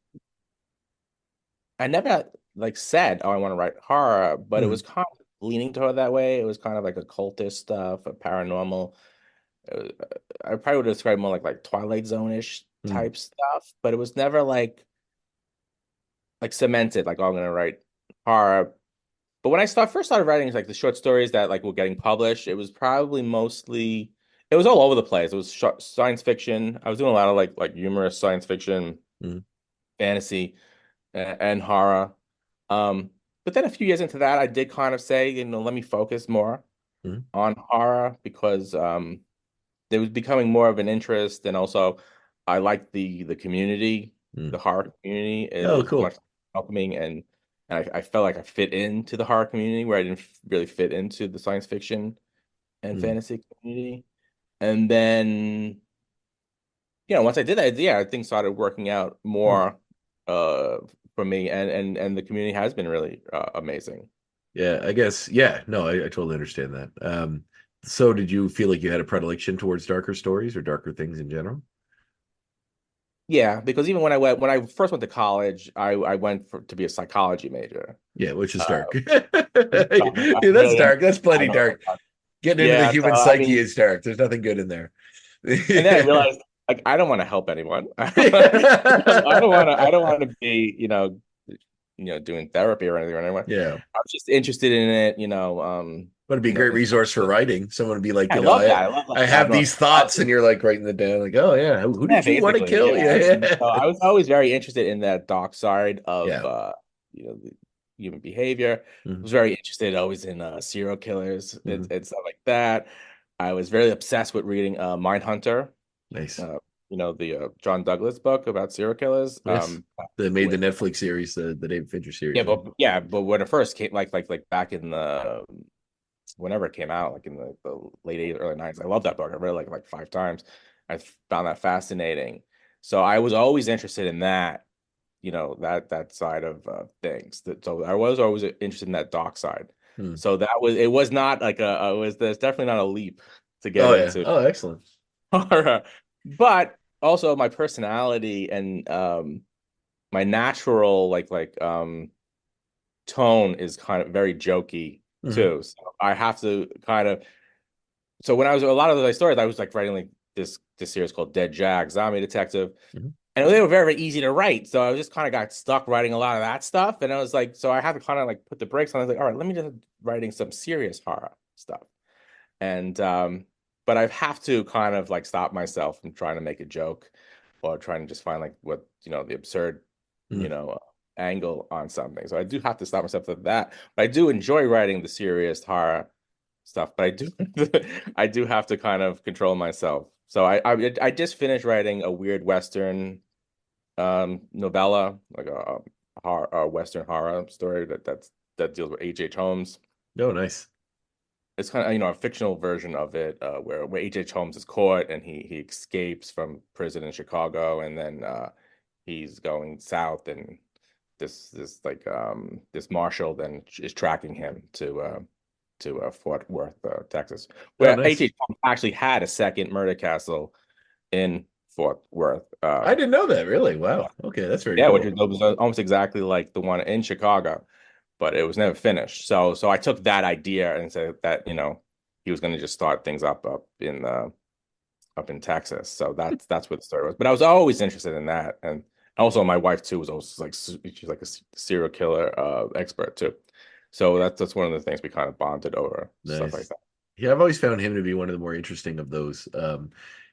I never like said, "Oh, I want to write horror," but it mm, was kind of leaning toward that way. It was kind of like occultist stuff, a paranormal. Uh, I probably would describe more like Twilight Zone-ish mm, type stuff, but it was never like cemented. Like, oh, I'm gonna write horror. But when first started writing like the short stories that like were getting published, it was probably mostly it was all over the place. It was science fiction. I was doing a lot of like humorous science fiction, mm, fantasy, and horror. But then a few years into that, I did kind of say, let me focus more mm, on horror because there was becoming more of an interest, and also I like the community, mm. the horror community Oh, is cool. much welcoming, and I felt like I fit into the horror community where I didn't really fit into the science fiction and Mm, fantasy community. And then, once I did that, yeah, things started working out mm. more uh for me, and the community has been really amazing. Yeah, I guess. Yeah, no, I totally understand that. So did you feel like you had a predilection towards darker stories or darker things in general? Yeah, because even when I first went to college, I went to be a psychology major. Yeah, which is Uh, dark. I Yeah, that's really dark. That's I plenty know. dark. Getting into the Yeah, so human I psyche mean, is dark. There's nothing good in there. and then I realized like I don't want to help anyone. I don't want to be, doing therapy or anything or anyone. Yeah. I'm just interested in it, Would be a great resource for writing. Someone would be like, I love that. I love I like have diagonal these thoughts, and you're like writing them down, like, oh yeah, who yeah, did you want to basically, kill? yeah. And Yeah, so I was always very interested in that dark side of yeah. the human behavior. I Mhm. was very interested always in serial killers Mhm. and stuff like that. I was very obsessed with reading Mindhunter, Nice. uh, the John Douglas book about serial killers. Yes. They made the When Netflix series, the David Fincher yeah, series, right? but when it first came, like back in the whenever it came out, like in the late 80s, early 90s. I love that book. I read it like 5 times. I found that fascinating. So I was always interested in that, that side of things. So I was always interested in that dark side. Hmm. So it was not like there's definitely not a leap to get Oh yeah. into Oh, excellent. horror, but also my personality and my natural tone is kind of very jokey Mhm. too. So I have to kind of so when I was a lot of those stories, I was like writing like this series called Dead Jack, Zombie Detective, Mhm. and they were very, very easy to write. So I just kind of got stuck writing a lot of that stuff, and I was like, so I had to kind of like put the brakes on. I was like, all right, let me just writing some serious horror stuff, and but I have to kind of like stop myself from trying to make a joke or trying to just find like what the absurd you Mhm. know angle on something. So I do have to stop myself at that. But I do enjoy writing the serious horror stuff, but I do I do have to kind of control myself. So I just finished writing a weird Western novella, like a Western horror story that deals with H.H. Holmes. Oh, nice. It's kind of a fictional version of it where H.H. Holmes is caught and he escapes from prison in Chicago, and then he's going south, and this marshal then is tracking him to Fort Worth, Texas, Oh, where nice. H.H. Holmes actually had a second murder castle in Fort Worth. I didn't know that. Really? Wow. Okay, that's very Yeah, which cool. was almost exactly like the one in Chicago, but it was never finished. So I took that idea and said that, he was going to just start things up in Texas. So that's what the story was. But I was always interested in that, and also my wife too was also like she's like a serial killer expert too. So that's one of the things we kind of bonded over, stuff like Nice. that. Yeah, I've always found him to be one of the more interesting of those.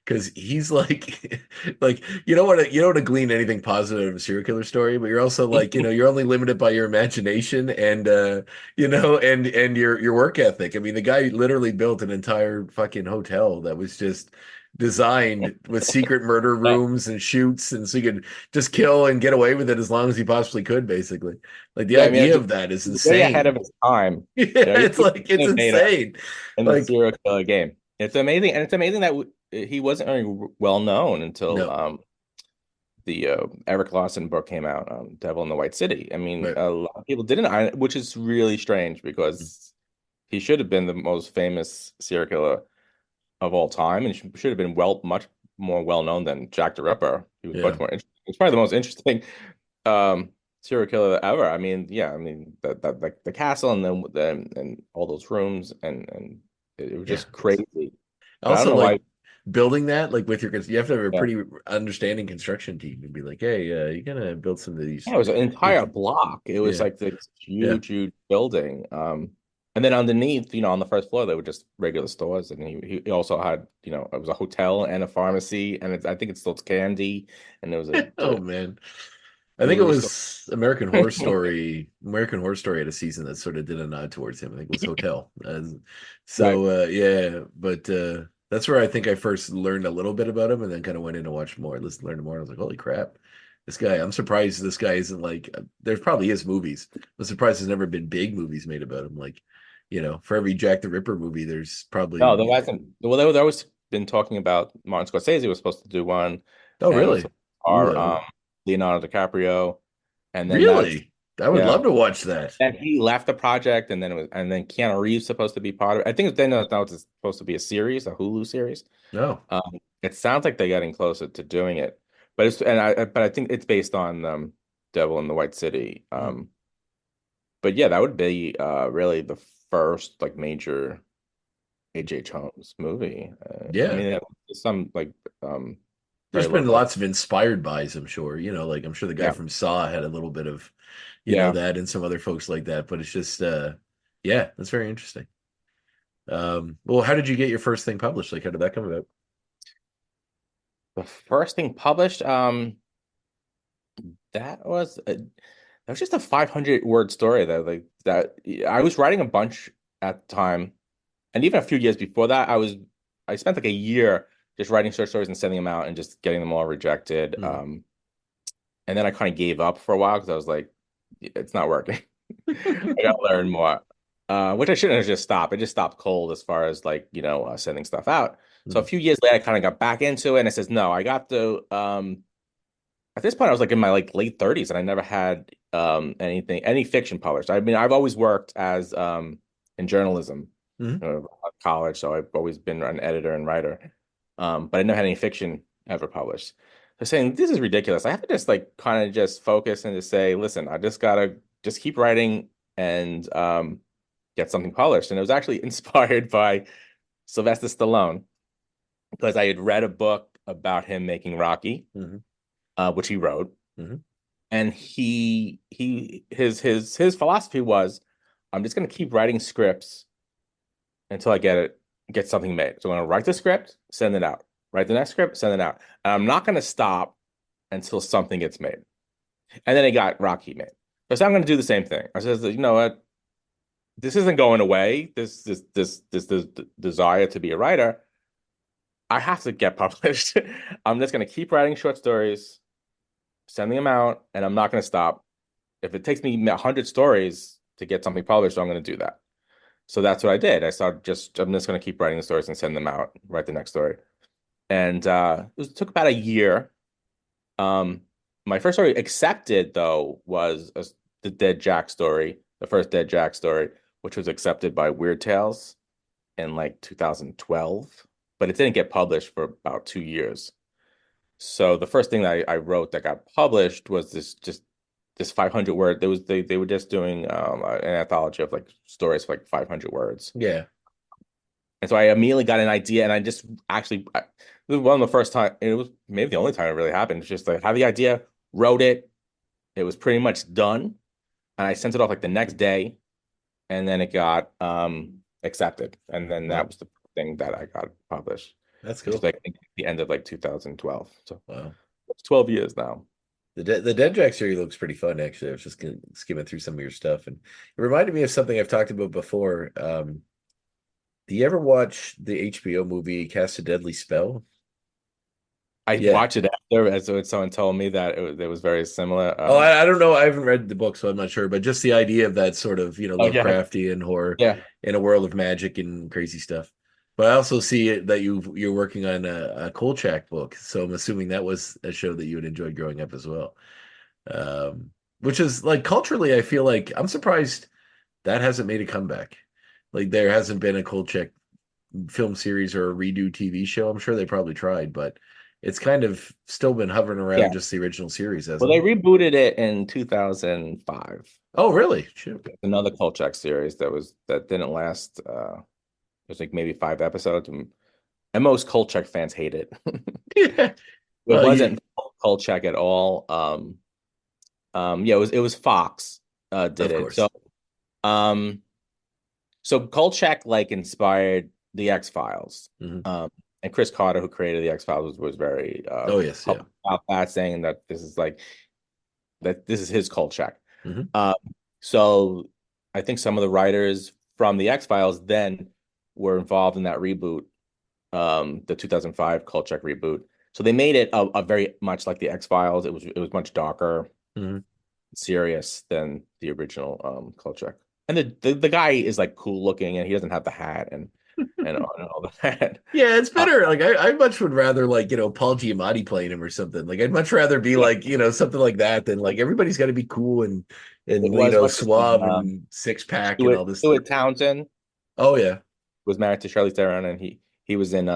Because he's like, like you don't want to glean anything positive out of a serial killer story, but you're also like, you're only limited by your imagination and and your work ethic. I mean, the guy literally built an entire fucking hotel that was just designed with secret murder Yeah. rooms and shoots, and so he could just kill and get away with it as long as he possibly could, basically. Like the Yeah, I mean, idea of that is he's way ahead of insane. his time. Yeah, He's it's like it's innovator insane. in the Like serial killer game. It's amazing, and it's amazing that he wasn't very well known until no, the Eric Lawson book came out, Devil in the White City. I mean, right. a lot of people didn't, which is really strange because he should have been the most famous serial killer of all time, and should have been much more well known than Jack the Ripper. He was Yeah. much more interesting. He's probably the most interesting um, serial killer ever. I mean, yeah, I mean that like the castle and then and all those rooms and it was Yeah. just crazy. But I don't Also, know why. like building that, like with you have to have a Yeah. pretty understanding construction team and be like, hey, you gotta build some of these. Yeah, it was an these entire block. It was yeah, like this yeah, huge building. And then underneath, on the first floor, they were just regular stores. And he also had, it was a hotel and a pharmacy, and I think it sold candy, and there was Oh man. I there think it was a store. was American Horror Story. American Horror Story had a season that sort of did a nod towards him. I think it was Hotel. Right. Yeah, but that's where I think I first learned a little bit about him, and then kind of went in to watch more, learn more. And I was like, holy crap, this guy! I'm surprised this guy isn't like. There probably is movies. I'm surprised there's never been big movies made about him. Like, for every Jack the Ripper movie, there's No, probably. there wasn't. Well, they always been talking about Martin Scorsese was supposed to do one, Oh, and it was really? Ooh, our Leonardo DiCaprio, and then really? I would yeah. love to watch that. And he left the project, and then Keanu Reeves supposed to be part of it. I think then now it's supposed to be a series, a Hulu series. No. It sounds like they're getting closer to doing it, but I think it's based on Devil in the White City. But yeah, that would be really the first like major H.H. Holmes movie. I Yeah. mean, there's some like very There's been local. lots of inspired buys, I'm sure. Like I'm sure the guy Yeah, from Saw had a little bit of, yeah. that and some other folks like that. But it's just yeah, that's very interesting. Well, how did you get your first thing published? Like how did that come about? The first thing published, that was just a 500 word story that like that I was writing a bunch at the time, and even a few years before that, I spent like a year just writing short stories and sending them out and just getting them all rejected. Hmm. And then I kind of gave up for a while because I was like, it's not working. I gotta learn more. Which I shouldn't have just stopped. I just stopped cold as far as like, sending stuff out. So a Hmm. few years later, I kind of got back into it and it says, no, I got to at this point I was like in my like late 30s and I never had any fiction published. I mean, I've always worked as in journalism, Hmm. at college, so I've always been an editor and writer. But I never had any fiction ever published. So saying this is ridiculous. I have to just like kind of just focus and just say, listen, I just gotta just keep writing and get something published. And it was actually inspired by Sylvester Stallone because I had read a book about him making Rocky, Hmm. which he wrote, Hmm. and his philosophy was, I'm just gonna keep writing scripts until I get something made. So I'm gonna write the script, send it out. Write the next script, send it out. And I'm not gonna stop until something gets made. And then it got Rocky made. So I'm gonna do the same thing. I said, you know what? This isn't going away. This desire to be a writer. I have to get published. I'm just gonna keep writing short stories, sending them out, and I'm not gonna stop. If it takes me 100 stories to get something published, I'm gonna do that. So that's what I did. I'm just gonna keep writing the stories and send them out, write the next story. And took about a year. My first story accepted though was the Dead Jack story, the first Dead Jack story, which was accepted by Weird Tales in like 2012, but it didn't get published for about 2 years. So the first thing that I wrote that got published was this 500 word. They were just doing an anthology of like stories for like 500 words. Yeah. And so I immediately got an idea, and I just actually this was one of the first time. It was maybe the only time it really happened. It's just like had the idea, wrote it. It was pretty much done, and I sent it off like the next day, and then it got accepted, and then that Wow. was the thing that I got published. That's Which cool. is like I think the end of like 2012. So Wow. it's 12 years now. The Dead Jack series looks pretty fun, actually. I was just skimming through some of your stuff, and it reminded me of something I've talked about before. Do you ever watch the HBO movie Cast a Deadly Spell? I Yeah. watched it after, as someone told me that it was very similar. Oh, I don't know. I haven't read the book, so I'm not sure. But just the idea of that sort of, Oh yeah, Lovecraftian horror yeah. in a world of magic and crazy stuff. But I also see it that you're working on a Kolchak book, so I'm assuming that was a show that you had enjoyed growing up as well. Which is like culturally, I feel like I'm surprised that hasn't made a comeback. Like there hasn't been a Kolchak film series or a redo TV show. I'm sure they probably tried, but it's kind of still been hovering Yeah. around just the original series, Well, hasn't they it? rebooted it in 2005. Oh, really? Shoot. Another Kolchak series that didn't last. It was like maybe 5 episodes, and most Kolchak fans hate it. Yeah. It Well, wasn't Kolchak at all. Yeah, it was Fox did of it. course. Um, so Kolchak like inspired the X-Files. Mhm. And Chris Carter, who created the X-Files, was very Oh, yes, yeah. public about that, saying that this is his Kolchak. Mhm. So I think some of the writers from the X-Files then were involved in that reboot, the 2005 Kolchak reboot. So they made it a very much like the X-Files. It was much darker, Mhm. serious than the original Kolchak. And the guy is like cool looking, and he doesn't have the hat and all that. Yeah, it's better. Like I much would rather Paul Giamatti playing him or something. Like I'd much rather be Yeah, like, something like that than like everybody's got to be cool and it was what's his name? suave and six pack and all Stuart this stuff. Stuart Townsend Oh yeah. was married to Charlize Theron, and he was in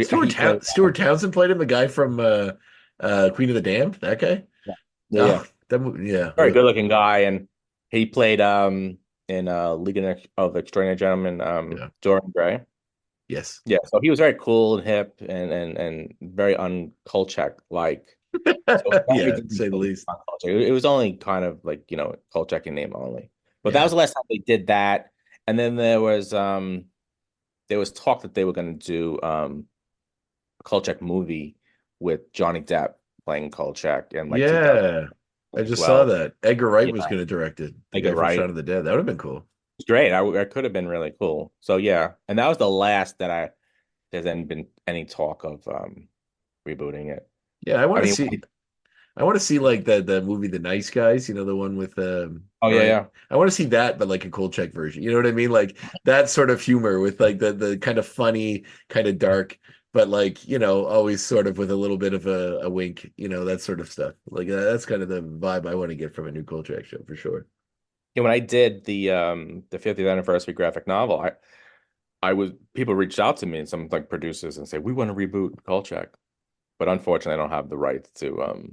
Stuart he played Stuart Townsend played him, the guy from Queen of the Damned, that guy. yeah, yeah, yeah. Oh, that movie, yeah. Very good looking guy, and he played in League of Extraordinary Gentlemen, Yeah. Dorian Gray. Yes. Yeah, so he was very cool and hip and very uncultured like. So Yeah, to say the least. it was only kind of like Kolchak in name only. But that Yeah. was the last time they did that. And then there was talk that they were going to do a Kolchak movie with Johnny Depp playing Kolchak in like Yeah. I just saw 2012. that. Edgar Wright was Yeah, going to direct it. The guy Edgar from Wright. Shaun of the Dead. That would have been cool. It's great. I could have been really cool. So yeah, and that was the last that there's been any talk of rebooting it. Yeah, I want I to mean, see. I want to see like the movie The Nice Guys, the one with oh yeah, Ryan. yeah. I want to see that, but like a Kolchak version. You know what I mean? Like that sort of humor with like the kind of funny, kind of dark, but like, always sort of with a little bit of a wink, that sort of stuff. Like that's kind of the vibe I want to get from a new Kolchak show for sure. Yeah, when I did the 50th anniversary graphic novel, I was people reached out to me and some like producers and say we want to reboot Kolchak, but unfortunately I don't have the rights to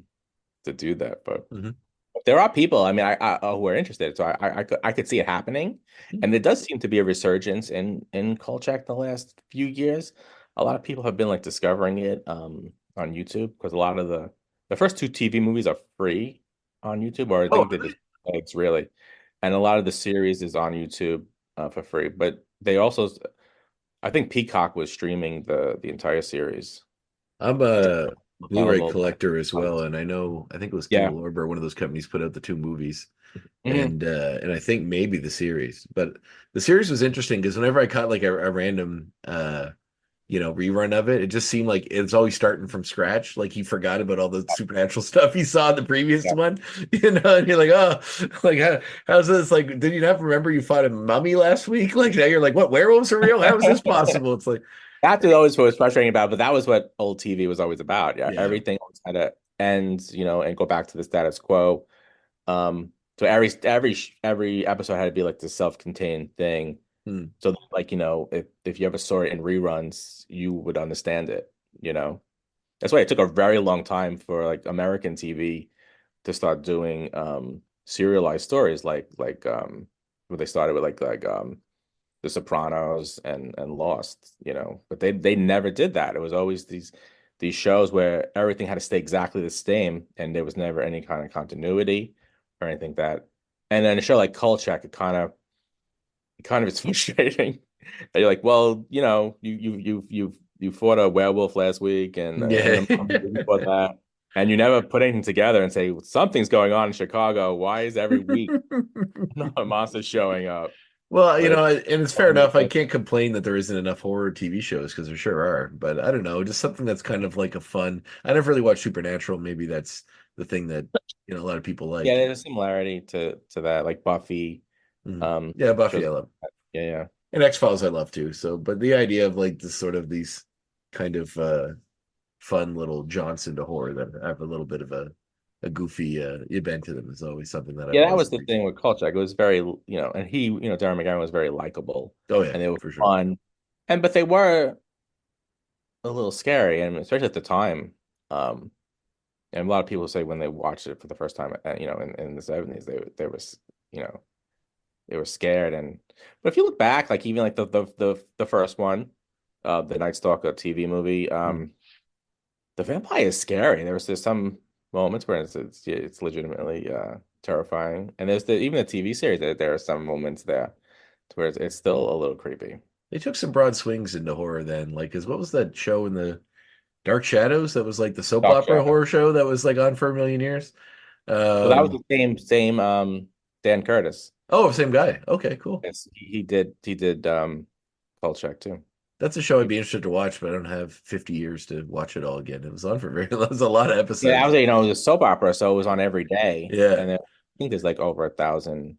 do that. But Mhm. there are people, I mean, I who are interested, so I could see it happening, and there does seem to be a resurgence in Kolchak the last few years. A lot of people have been like discovering it on YouTube because a lot of the first two TV movies are free on YouTube, or I Oh, think they just it's really, and a lot of the series is on YouTube for free. But they also, I think Peacock was streaming the entire series. I'm It's a Blu-ray available. collector as well, and I think it was Yeah. Cable Orb, one of those companies put out the two movies. Mhm. And I think maybe the series, but the series was interesting because whenever I caught like a random rerun of it, it just seemed like it's always starting from scratch. Like he forgot about all the supernatural stuff he saw in the previous Yeah. one, and you're like, oh, like how's this? Like, did you not remember you fought a mummy last week? Like now you're like, what, werewolves are real? How is this possible? It's like, That's what always was frustrating about, but that was what old TV was always about. Yeah, yeah, everything always had to end, and go back to the status quo. So every episode had to be like the self-contained thing. Hmm. So like, if you ever saw it in reruns, you would understand it, you know. That's why it took a very long time for like American TV to start doing serialized stories like where they started with like The Sopranos and Lost, But they never did that. It was always these shows where everything had to stay exactly the same and there was never any kind of continuity or anything that. And then a show like Kolchak, it kind of is frustrating. That you're like, well, you fought a werewolf last week and Yeah. a month before that, and you never put anything together and say something's going on in Chicago. Why is every week a monster showing up? Well, But it's and it's fair enough. I can't complain that there isn't enough horror TV shows because there sure are. But I don't know, just something that's kind of like a fun. I never really watched Supernatural. Maybe that's the thing that a lot of people yeah, like. there's a similarity to that, like Buffy. Mhm. Yeah, Buffy Shows I love, yeah, yeah. and X-Files I love too. So, but the idea of like this sort of these kind of fun little jaunts into horror that have a little bit of a goofy bent to them is always something that I've Yeah, that always was the thing appreciated. with Kolchak. It was very, and Darren McGavin was very likable, Oh yeah, and they were for sure. fun, but they were a little scary, and especially at the time. Um, and a lot of people say when they watched it for the first time, in the 70s, they was, you know, they were scared. But if you look back, like even like the first one, the Night Stalker TV movie, Mm. the vampire is scary. There's some moments where it's legitimately terrifying, and even the TV series, there are some moments there to where it's still a little creepy. They took some broad swings into horror then, like, cause what was that show in the Dark Shadows that was like the soap Dark opera Shadow. horror show that was like on for a million years? Well, that was Um, the same Dan Curtis. oh, same guy. Okay, cool. Yes, he did Kolchak too. That's a show I'd be interested to watch, but I don't have 50 years to watch it all again. It was on for very, it was a lot of Yeah, that episodes. was the soap opera, so it was on every day, Yeah. and then I think there's like over 1,000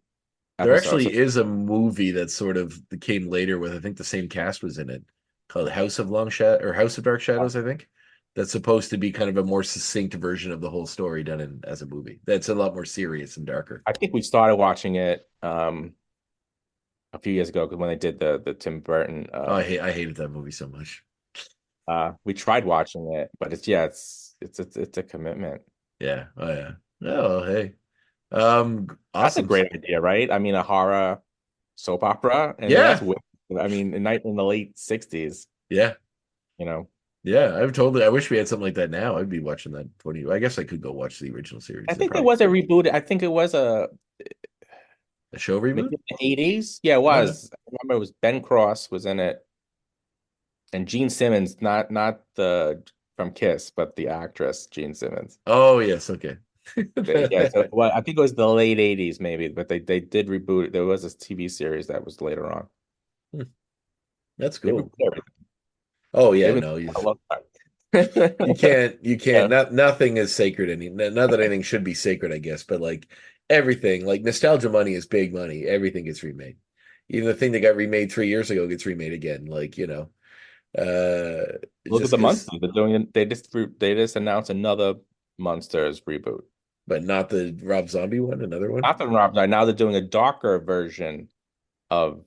There episodes. So, actually is a movie that sort of came later with, I think the same cast was in it, called House of Long Shadow or House of Dark Shadows, I think. That's supposed to be kind of a more succinct version of the whole story done as a movie. That's a lot more serious and darker. I think we started watching it a few years ago because when they did the Tim Burton, Oh, I hated that movie so much. we tried watching it, but it's a commitment. Yeah. Oh yeah. Oh hey. That's a Awesome. great idea, right? I mean, a horror soap opera, and that's Yeah. way, I mean, in the late 60s, Yeah. you know. Yeah. I wish we had something like that now. I'd be watching that 20. I guess I could go watch the original series. I They think there probably was a reboot. I think it was a show maybe reboot? in the 80s. Yeah, it Oh yeah. was. I remember it was Ben Cross was in it, and Gene Simmons, not the from Kiss, but the actress Gene Simmons. Oh yes, okay. Yeah, so well, I think it was the late 80s maybe, but they did reboot it. There was a TV series that was later on. That's They cool. rebooted everything. Oh They've yeah, been no, doing it a long time. you can't, Yeah. nothing is sacred not that anything should be sacred, I guess, but like everything, like nostalgia money is big money. Everything gets remade. Even the thing that got remade 3 years ago gets remade again. Like, Look at just the because, Monsters. They're doing it. They just announced another Monsters reboot. but not the Rob Zombie one, another one. Not the Rob. Now they're doing a darker version of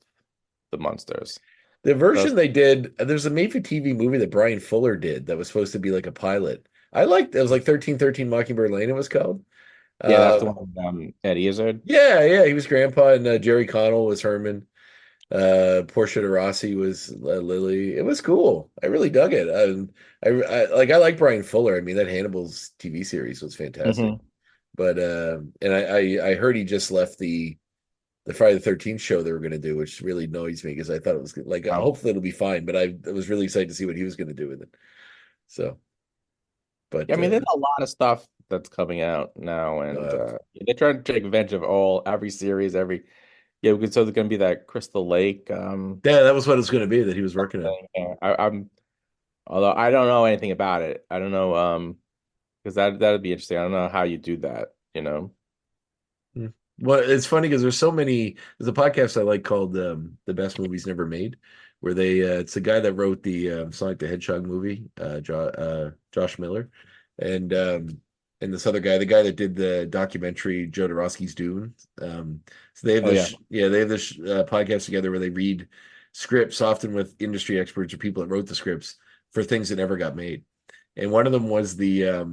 the Monsters. The Those, version they did, there's a made for TV movie that Brian Fuller did that was supposed to be like a pilot. I liked it was like 1313 Mockingbird Lane, it was called. yeah, that's the Uh, one with Eddie Izzard. yeah, he was Grandpa, and Jerry Connell was Herman. Portia de Rossi was Lily. It was cool. I really dug it. I like Brian Fuller. I mean, that Hannibal's TV series was fantastic. Hmm. But and I heard he just left the Friday the 13th show they were going to do, which really annoys me because I thought it was like hopefully it'll be fine. But I was really excited to see what he was going to do with it. So, Yeah, but I mean, there's a lot of stuff that's coming out now, and uh, they're trying to take advantage of every series, yeah. So there's going to be that Crystal Lake yeah, that was what it was going to be that he was working on. thing. Yeah, although I don't know anything about it. I don't know because that'd be interesting. I don't know how you do that. Hmm. Well, it's funny because there's a podcast I like called The Best Movies Never Made, where it's the guy that wrote the Sonic the Hedgehog movie, Josh Miller, and and this other guy, the guy that did the documentary Jodorowsky's Dune. So they have Oh yeah. this, yeah, they have this podcast together where they read scripts, often with industry experts or people that wrote the scripts for things that never got made. And one of them was the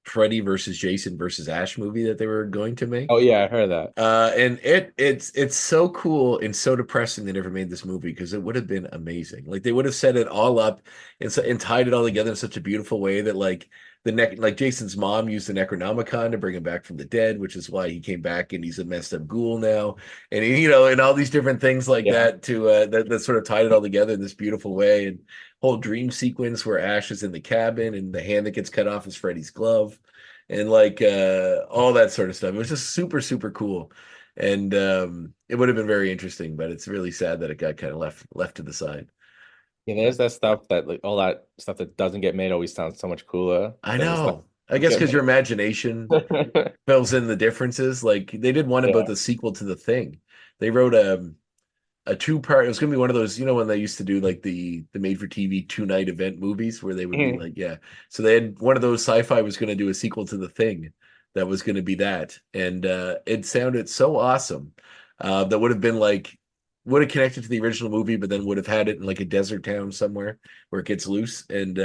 Freddy versus Jason versus Ash movie that they were going to make. Oh yeah, I heard that. And it's so cool and so depressing they never made this movie because it would have been amazing. Like they would have set it all up and tied it all together in such a beautiful way that like Jason's mom used the Necronomicon to bring him back from the dead, which is why he came back and he's a messed up ghoul now, and and all these different things like Yeah. that to that sort of tied it all together in this beautiful way. And whole dream sequence where Ash is in the cabin and the hand that gets cut off is Freddy's glove and like all that sort of stuff. It was just super, super cool. And it would have been very interesting, but it's really sad that it got kind of left to the side. Yeah, there's that stuff that like all that stuff that doesn't get made always sounds so much cooler I than the stuff know. I that guess get because your made. imagination fills in the differences. Like they did one about Yeah. the sequel to The Thing. They wrote a two-part. It was gonna be one of those, when they used to do like the made-for-TV two-night event movies where they would be Mhm. like, yeah. So they had one of those. Sci-Fi was gonna do a sequel to The Thing that was gonna be that, and it sounded so awesome. That would have connected to the original movie, but then would have had it in like a desert town somewhere where it gets loose, and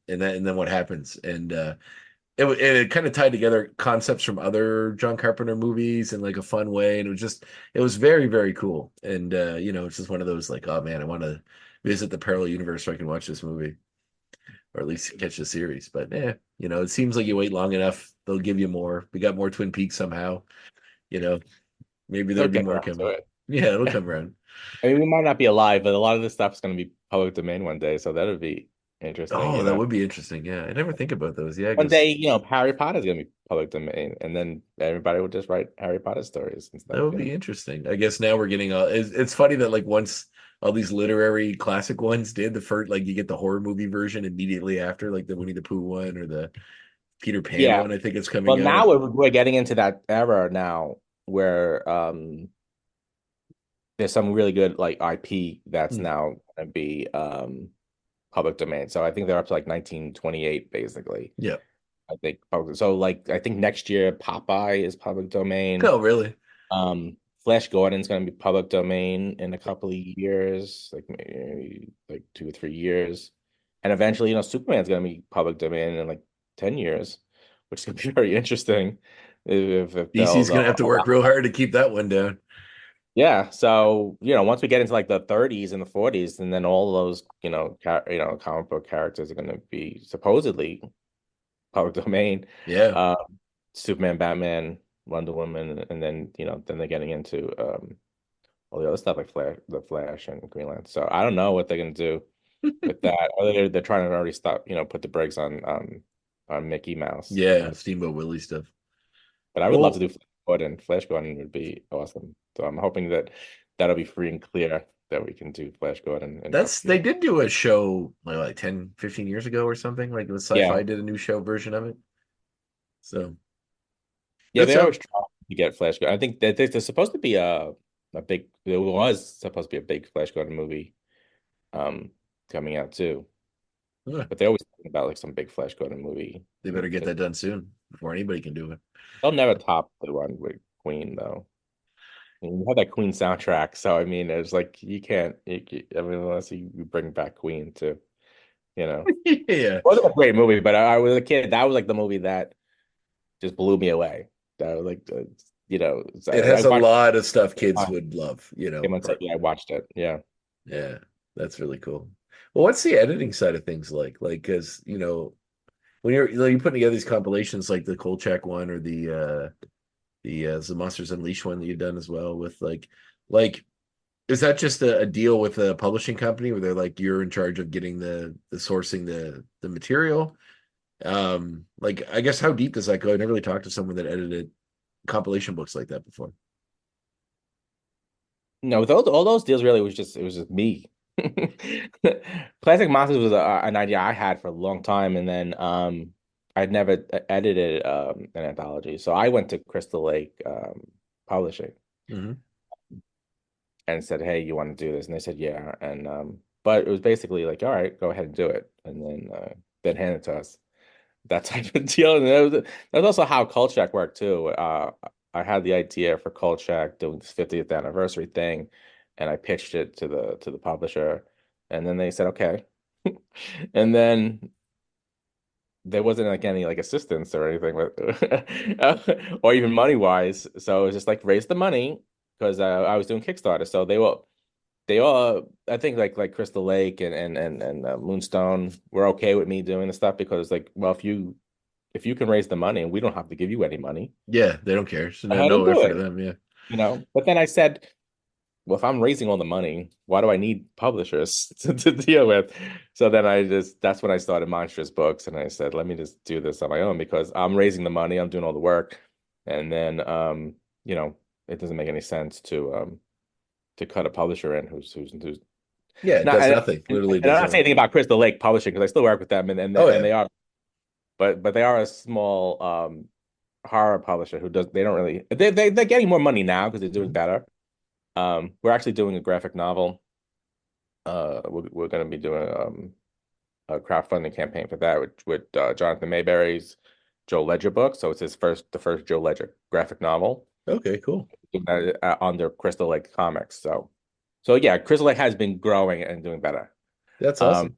then what happens, and it kind of tied together concepts from other John Carpenter movies in like a fun way, and it was very, very cool. And it's just one of those like, oh man, I want to visit the parallel universe so I can watch this movie or at least catch the series. But it seems like you wait long enough, they'll give you more. We got more Twin Peaks somehow, you know, maybe They'll there'll be get more around to coming. it. Yeah, it'll come around. I mean, we might not be alive, but a lot of this stuff is going to be public domain one day, so that would be interesting, Oh, that would be interesting. Yeah, I never think about those. Yeah, One because day, Harry Potter's going to be public domain, and then everybody will just write Harry Potter stories and that stuff, would be interesting. I guess now we're getting it's funny that like once all these literary classic ones did the first, like you get the horror movie version immediately after, like the Winnie the Pooh one or the Peter Pan Yeah. one. I think it's Well, coming now out. we're getting into that era now where there's some really good like IP that's Hmm. now going to be public domain. So I think they're up to like 1928 basically. Yeah. I think so. Like I think next year Popeye is public domain. Oh, really? Flash Gordon's going to be public domain in a couple of years, like maybe like 2 or 3 years, and eventually, Superman's going to be public domain in like 10 years, which is going to be very interesting. If DC's gonna they'll have to work allow real that. hard to keep that one down. Yeah, so once we get into like the 30s and the 40s, and then all those comic book characters are going to be supposedly public domain. Yeah. Uh, Superman, Batman, Wonder Woman, and then then they're getting into all the other stuff like the Flash and Green Lantern. So I don't know what they're gonna do with that. Or they're trying to already stop, put the brakes on Mickey Mouse. Yeah, Steamboat Willie stuff. But I would love to Well, do Flash Gordon. Flash Gordon would be awesome. So I'm hoping that that'll be free and clear that we can do Flash Gordon and they did do a show like 10, 15 years ago or something. Like the yeah. Sci-Fi did a new show version of it. So Yeah, that they always sounds try to get Flash Gordon. I think that there's supposed to be a big there was supposed to be a big Flash Gordon movie um coming out too. yeah, But they always talking about like some big Flash Gordon movie. they better get that done soon before anybody can do it. They'll never top the one with Queen though. I mean, you have that Queen soundtrack, so I mean, it's like you can't. I mean, unless you bring back Queen too, you know. Yeah. It wasn't a great movie, but I was a kid. That was like the movie that just blew me away. That was like, so It I has a watched lot of stuff kids it would love, on TV. I watched it. Yeah. Yeah, that's really cool. Well, what's the editing side of things like? Like, because when you're putting together these compilations, like the Kolchak one or the Monsters Unleashed one that you've done as well with like is that just a deal with a publishing company where they're like you're in charge of getting the sourcing the material? Like I guess how deep does that go? I never really talked to someone that edited compilation books like that before. No, all those deals really it was just me. Classic Monsters was an idea I had for a long time, and then I'd never edited an anthology, so I went to Crystal Lake Publishing Hmm. and said, "Hey, you want to do this?" And they said, "Yeah." And but it was basically like, "All right, go ahead and do it," and then hand it to us. that type of deal. And that was also how Kolchak worked too. I had the idea for Kolchak doing this 50th anniversary thing, and I pitched it to the publisher, and then they said okay, and then there wasn't like any like assistance or anything with, or even money wise. So it was just like raise the money because I was doing Kickstarter. So they all I think like Crystal Lake and Moonstone were okay with me doing the stuff because like well if you can raise the money and we don't have to give you any money, Yeah, they don't care. So I no, had to no do effort to it, them. Yeah. But then I said, well, if I'm raising all the money, why do I need publishers to deal with? So then that's when I started Monstrous Books, and I said, let me just do this on my own because I'm raising the money, I'm doing all the work, and then it doesn't make any sense to cut a publisher in who's Yeah, it not. does And, nothing. and Literally I'm does not saying nothing. anything about Crystal Lake Publishing because I still work with them, and Oh and yeah. they are, but they are a small horror publisher who does they don't really they're getting more money now because they're doing Mhm. better. We're actually doing a graphic novel. We're going to be doing a crowdfunding campaign for that with Jonathan Mayberry's Joe Ledger book. So it's the first Joe Ledger graphic novel Okay, cool. under Crystal Lake Comics. So yeah, Crystal Lake has been growing and doing better. That's Um, awesome.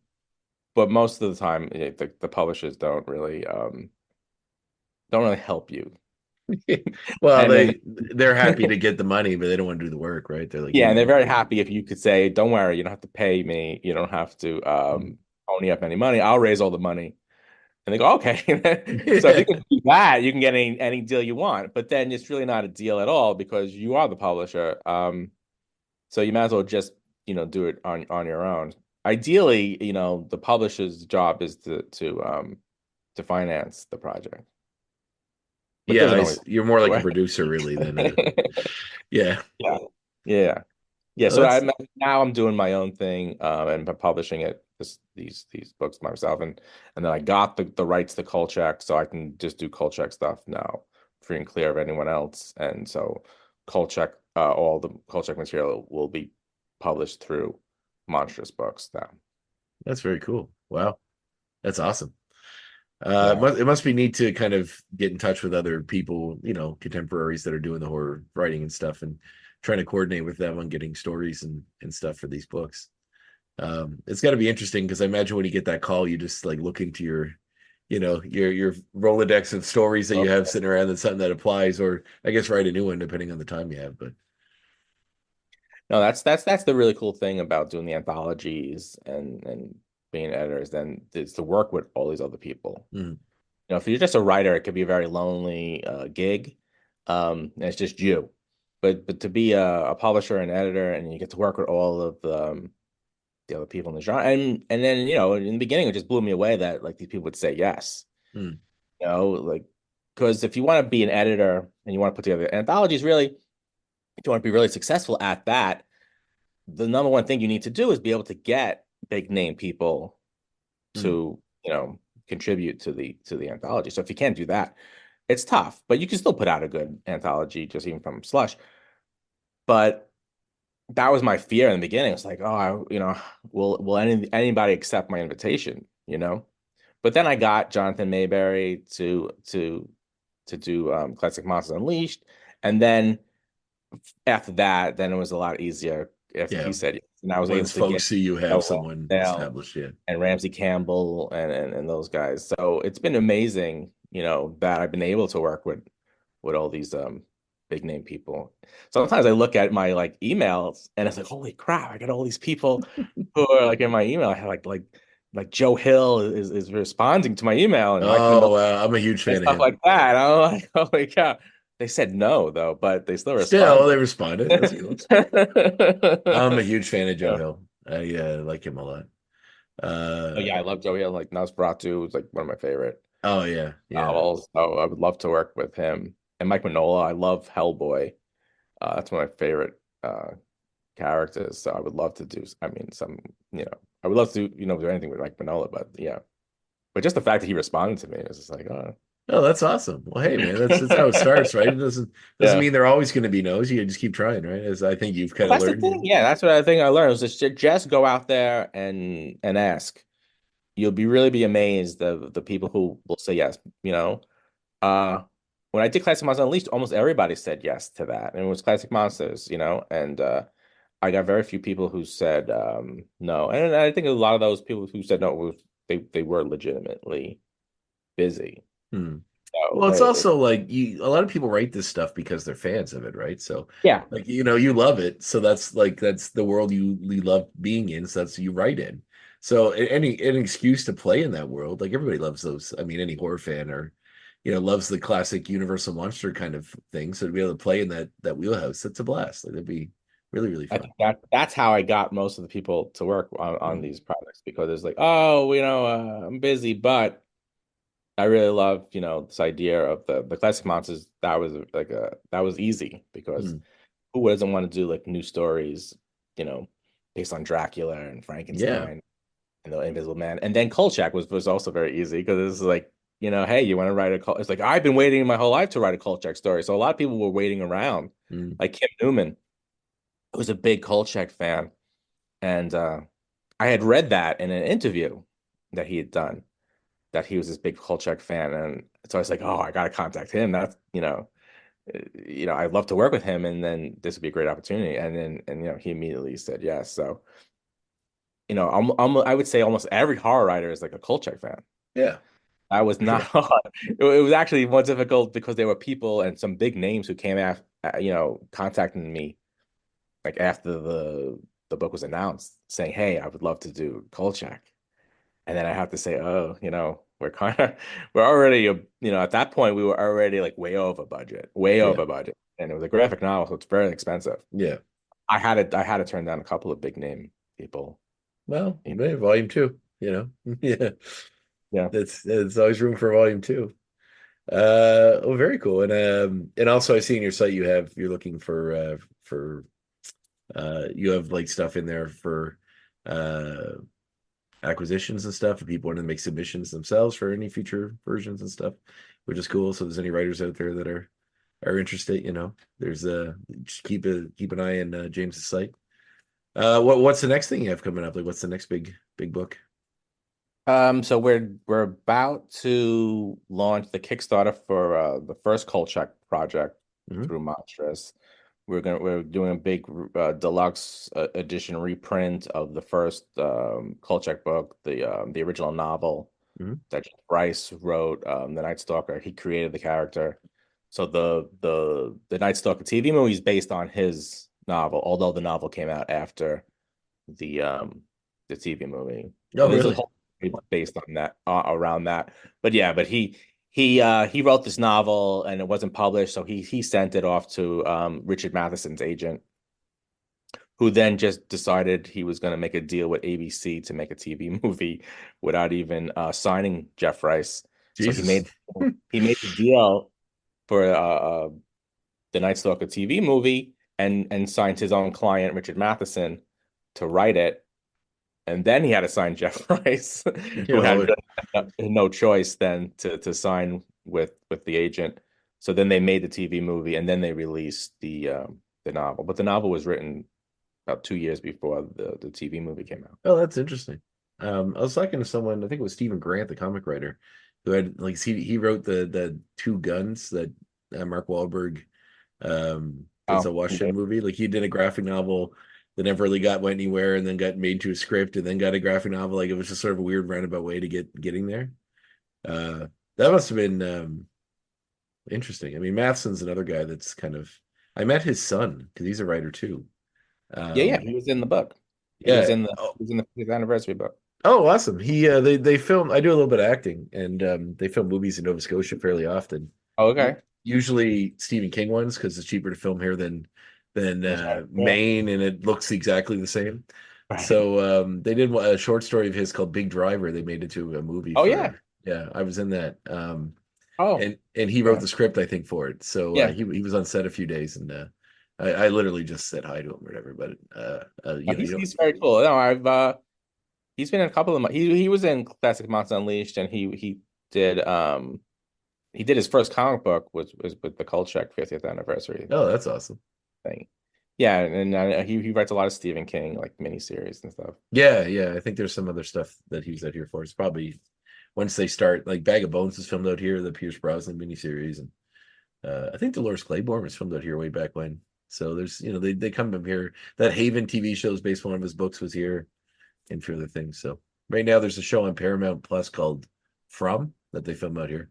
but most of the time, the publishers don't really help you. Well, And then they're happy to get the money, but they don't want to do the work, right? They're like, yeah, give and me they're the very money. happy if you could say, "Don't worry, you don't have to pay me. You don't have to Mhm. pony up any money. I'll raise all the money." And they go, "Okay." So if you Yeah. can do that, you can get any deal you want. But then it's really not a deal at all because you are the publisher. So you might as well just do it on your own. Ideally, the publisher's job is to finance the project, but it Yeah, doesn't always you're more like a work. producer really than a yeah. Yeah, yeah. Yeah, Oh, so that's I'm doing my own thing, and publishing these books myself, and then I got the rights to Kolchak, so I can just do Kolchak stuff now, free and clear of anyone else. And so Kolchak, all the Kolchak material will be published through Monstrous Books now. that's very cool. Wow. That's awesome. Yeah. It must be neat to kind of get in touch with other people, contemporaries that are doing the horror writing and stuff and trying to coordinate with them on getting stories and stuff for these books. It's got to be interesting because I imagine when you get that call, you just like look into your Rolodex of stories that you have sitting around and something that applies, or I guess write a new one depending on the time you have. But No, that's the really cool thing about doing the anthologies and being editors, then it's to work with all these other people. mm, If you're just a writer, it could be a very lonely gig. And it's just you. But to be a publisher and editor, and you get to work with all of the other people in the genre, and then in the beginning, it just blew me away that like these people would say yes. mm, Like because if you want to be an editor and you want to put together anthologies, really, if you want to be really successful at that, the number one thing you need to do is be able to get big name people mm. to contribute to the anthology. So if you can't do that, it's tough, but you can still put out a good anthology just even from slush. But that was my fear in the beginning. It's like, oh, will anybody accept my invitation? But then I got Jonathan Mayberry to do Classic Monsters Unleashed, and then after that, then it was a lot easier after Yeah. he said yes. And I was able Once to get folks see you have someone Dale established, yeah. and Ramsey Campbell and those guys. So it's been amazing, that I've been able to work with all these big name people. Sometimes I look at my like emails and it's like, holy crap, I got all these people who are like in my email. I have like Joe Hill is responding to my email and Mike Oh, Minogue wow. I'm a huge and fan of stuff him. like that. I'm like, holy cow. They said no though, but they still Still, responded. they responded. That's cool. I'm a huge fan of Joe Yeah. Hill. I like him a lot. Oh Uh, yeah, I love Joe Hill. Like Nosferatu was like one of my favorite oh yeah, yeah. novels. So I would love to work with him. And Mike Minola, I love Hellboy. That's one of my favorite characters. So I would love to do. I mean, I would love to do anything with Mike Minola. But yeah, but just the fact that he responded to me is just like, oh Oh, that's awesome. Well, hey man, that's how it starts, right? It doesn't yeah. mean they're always going to be no's. You just keep trying, right? As I think you've Well, kind of that's the learned. thing. Yeah, that's what I think I learned was just go out there and ask. you'll be amazed the people who will say yes. Uh, when I did Classic Monsters Unleashed, almost everybody said yes to that, and it was Classic Monsters, and I got very few people who said no, and I think a lot of those people who said no they were legitimately busy. Hmm. So Well, it's they, also like a lot of people write this stuff because they're fans of it, right? So yeah, like you love it, so that's the world you love being in, so that's you write in. So any excuse to play in that world, like everybody loves those. I mean, any horror fan or loves the classic Universal monster kind of thing. So to be able to play in that wheelhouse, that's a blast. Like that'd be really, really I fun. think that's how I got most of the people to work on Mm. these projects because it's like, oh, I'm busy, but I really love, this idea of the classic monsters. That was that was easy because Mm. who doesn't want to do like new stories, you know, based on Dracula and Yeah. Frankenstein and the Invisible Man. And then Kolchak was also very easy because it's like, hey, you want to write a It's like I've been waiting my whole life to write a Kolchak story. So a lot of people were waiting around. Mm. Like Kim Newman, who was a big Kolchak fan. And I had read that in an interview that he had done, that he was this big Kolchak fan. And so I was like, oh, I gotta contact him. That's, I'd love to work with him, and then this would be a great opportunity. And then, he immediately said yes. So, I would say almost every horror writer is like a Kolchak fan. Yeah. That was not Sure. hard. It was actually more difficult because there were people and some big names who came after, contacting me like after the book was announced, saying, "Hey, I would love to do Kolchak." And then I have to say, oh, we're already, at that point we were already like way Yeah. over budget, and it was a graphic novel, so it's very expensive. Yeah. I had to turn down a couple of big name people. Well, You know, maybe volume two, Yeah. yeah. There's always room for volume two. Oh, very cool. And also I see in your site you're looking for you have like stuff in there for uh acquisitions and stuff. If people want to make submissions themselves for any future versions and stuff, which is cool. So if there's any writers out there that are interested, there's just keep an eye on James's site. What's the next thing you have coming up? Like what's the next big book? So we're about to launch the Kickstarter for the first Kolchak project Hmm. through Monstrous. We're doing a big deluxe edition reprint of the first Kolchak book, the original novel Hmm. that Jeff Rice wrote, the Night Stalker. He created the character. So the Night Stalker TV movie is based on his novel, although the novel came out after the um the TV movie. Oh, And there's a really? whole story based on that around that. But yeah, he wrote this novel and it wasn't published, so he sent it off to Richard Matheson's agent, who then just decided he was going to make a deal with ABC to make a TV movie without even signing Jeff Rice. So he Jesus. made he made the deal for the Night Stalker TV movie and signed his own client Richard Matheson to write it, and then he had to sign Jeff Rice, Yeah. who had Well, really no choice then to sign with the agent. So then they made the TV movie, and then they released the novel. But the novel was written about 2 years before the TV movie came out. oh, that's interesting. I was talking to someone, I think it was Stephen Grant, the comic writer, who had like he wrote the Two Guns that Mark Wahlberg it's a Oh, Washington movie. Like he did a graphic novel that never really went anywhere and then got made to a script and then got a graphic novel. Like it was just sort of a weird roundabout way to getting there. Uh that must have been interesting. I mean, Matheson's another guy that's kind of I met his son because he's a writer too. yeah, Um he was in the book. He was yeah. in the he was in the his anniversary book. Oh, awesome. They film I do a little bit of acting and they film movies in Nova Scotia fairly often. Oh, okay. Usually Stephen King ones because it's cheaper to film here than That's right. Yeah. Maine and it looks exactly the same. Right. So they did a short story of his called Big Driver. They made it to a movie Oh yeah. for yeah, I was in that. Oh And he wrote yeah. the script I think for it. So Yeah. he was on set a few days and I literally just said hi to him or whatever, but Oh, he's very cool. No, I've he's been in a couple of he was in Classic Monsters Unleashed, and did he did his first comic book was with the Kolchak 50th anniversary oh, that's awesome. thing. Yeah, and he writes a lot of Stephen King like miniseries and stuff. Yeah, yeah. I think there's some other stuff that he's out here for. It's probably once they start, like Bag of Bones is filmed out here, the Pierce Brosnan miniseries, and I think Dolores Claiborne was filmed out here way back when. So there's, they come up here. That Haven TV show is based on one of his books was here, and a few other things. So right now there's a show on Paramount Plus called From that they film out here.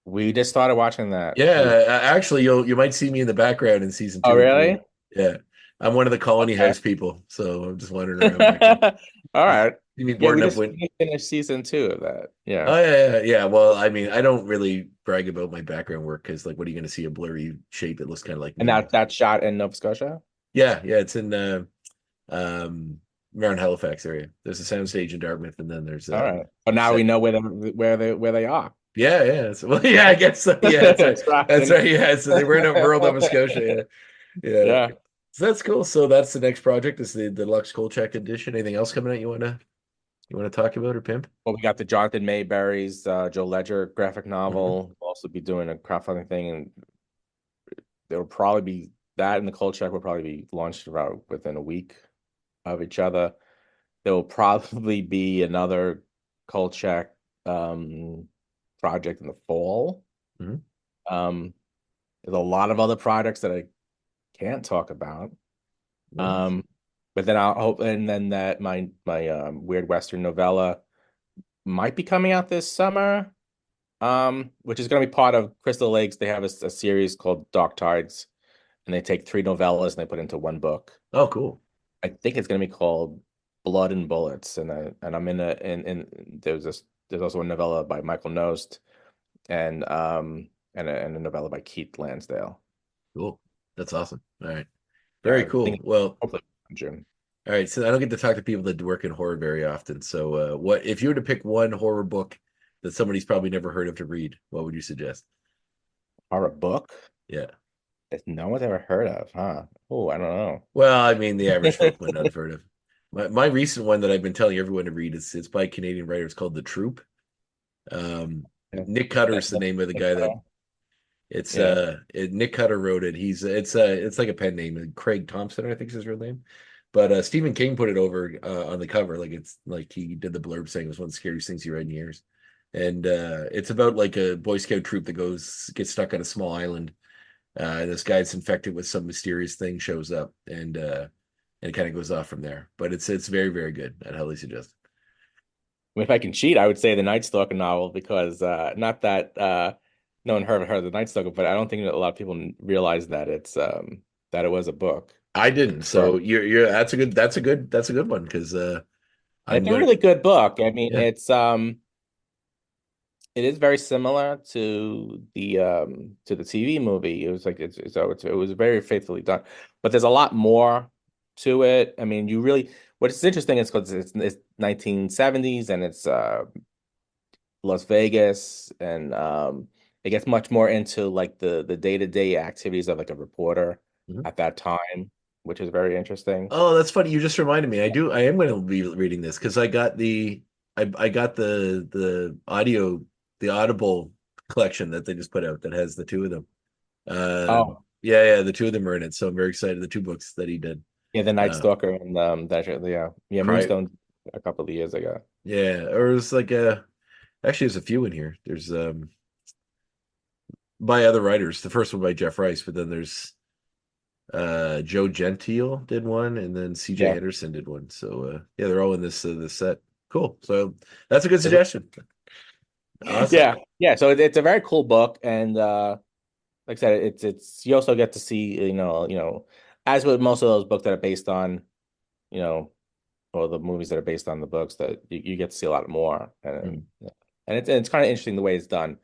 We just started watching that. Yeah, actually, you might see me in the background in season Oh, 2 and 3. really? Yeah, I'm one of the Colony Okay. House people, so I'm just wandering around back there. All right. You mean Yeah, we boarding up just when? finished season 2 of that. Yeah. Oh yeah. Well, I mean, I don't really brag about my background work because, like, what are you going to see a blurry shape that looks kind of like And me? that's shot in Nova Scotia? Yeah. It's in um around Halifax area. There's a soundstage in Dartmouth, and then there's All right. But now set. we know where they are. Yeah. Well, yeah, I guess so. Yeah, that's right. That's right. Yeah, so they were in rural Nova Scotia. Yeah. Yeah. So that's cool. So that's the next project is the deluxe Kolchak edition. Anything else coming out you want to talk about or pimp? Well, we got the Jonathan Mayberry's Joe Ledger graphic novel. We'll also be doing a crowdfunding thing, and there will probably be that, and the Kolchak will probably be launched about within a week of each other. There will probably be another Kolchak project in the fall. Mhm. There's a lot of other projects that I can't talk about. Nice. But then I'll hope, and then that my Weird Western novella might be coming out this summer, which is going to be part of Crystal Lakes. They have a series called Dark Tides, and they take 3 novellas and they put into one book. Oh, cool. I think it's going to be called Blood and Bullets, and I'm in there's also a novella by Michael Nost, and a novella by Keith Lansdale. Cool. That's awesome. All right. Yeah, Very I cool. think Well, hopefully in June. all right. So I don't get to talk to people that work in horror very often. So what if you were to pick one horror book that somebody's probably never heard of to read, what would you suggest? Horror book Yeah. that no one's ever heard of, huh? Oh, I don't know. Well, I mean, the average folk might not have heard of. My recent one that I've been telling everyone to read is it's by a Canadian writer. It's called The Troop. Yeah. Nick Cutter's the name of the guy that it's Yeah. Nick Cutter wrote it. It's like a pen name. Craig Thompson, I think is his real name. But Stephen King put it over on the cover, like it's like he did the blurb saying it was one of the scariest things he read in years. And it's about like a Boy Scout troop that gets stuck on a small island. This guy's infected with some mysterious thing shows up, and it kind of goes off from there. But it's very, very good. I'd highly suggest it. If I can cheat, I would say the Night Stalker novel because not that no one heard of the Night Stalker, but I don't think that a lot of people realize that that it was a book. I didn't. So you're that's a good one because I'm It's a gonna really good book. I mean, yeah. it is very similar to the TV movie. It was like it was very faithfully done, but there's a lot more to it. I mean, what's interesting is because it's 1970s and it's Las Vegas, and it gets much more into like the day-to-day activities of like a reporter Mhm. at that time, which is very interesting. Oh, that's funny. You just reminded me. I am going to be reading this because I got the Audible collection that they just put out that has the two of them. Oh, Yeah, the two of them are in it. So I'm very excited. The two books that he did. yeah, the Night Uh, Stalker and Cry, Moonstone a couple of years ago. yeah, or it's like actually there's a few in here. There's by other writers. The first one by Jeff Rice, but then there's Joe Gentile did one, and then CJ Yeah. Anderson did one. So yeah, they're all in this set. Cool. So that's a good suggestion. Awesome. Yeah. So it's a very cool book, and like I said, it's you also get to see as with most of those books that are based on you know or the movies that are based on the books that you get to see a lot more, and it's kind of interesting the way it's done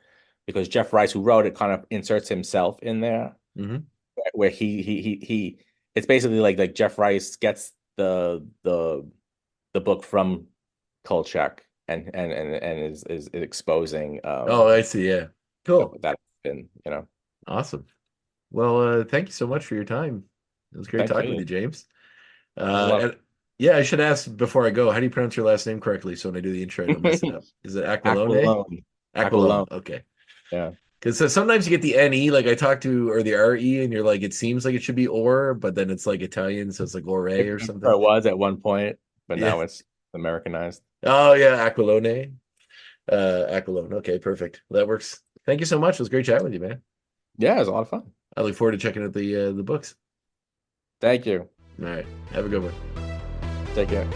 because Jeff Rice, who wrote it, kind of inserts himself in there Hmm. where he it's basically like Jeff Rice gets the book from Kolchak and is exposing Oh, I see. Yeah. Cool. that been. Awesome. Well, thank you so much for your time. It was great Thank talking with you. you, James. I love And yeah, I should ask before I go, how do you pronounce your last name correctly? So when I do the intro, I don't mess it up. Is it Aquilone? Aquilone. Aquilone. Aquilone. Okay. Yeah. Because sometimes you get the NE, like I talked to, or the RE, and you're like, it seems like it should be or, but then it's like Italian, so it's like ore or something. It was at one point, but Yeah. now it's Americanized. Oh yeah, Aquilone. Aquilone. Okay, perfect. That works. Thank you so much. It was great chatting with you, man. Yeah, it was a lot of fun. I look forward to checking out the books. Thank you. All right. Have a good one. Take care.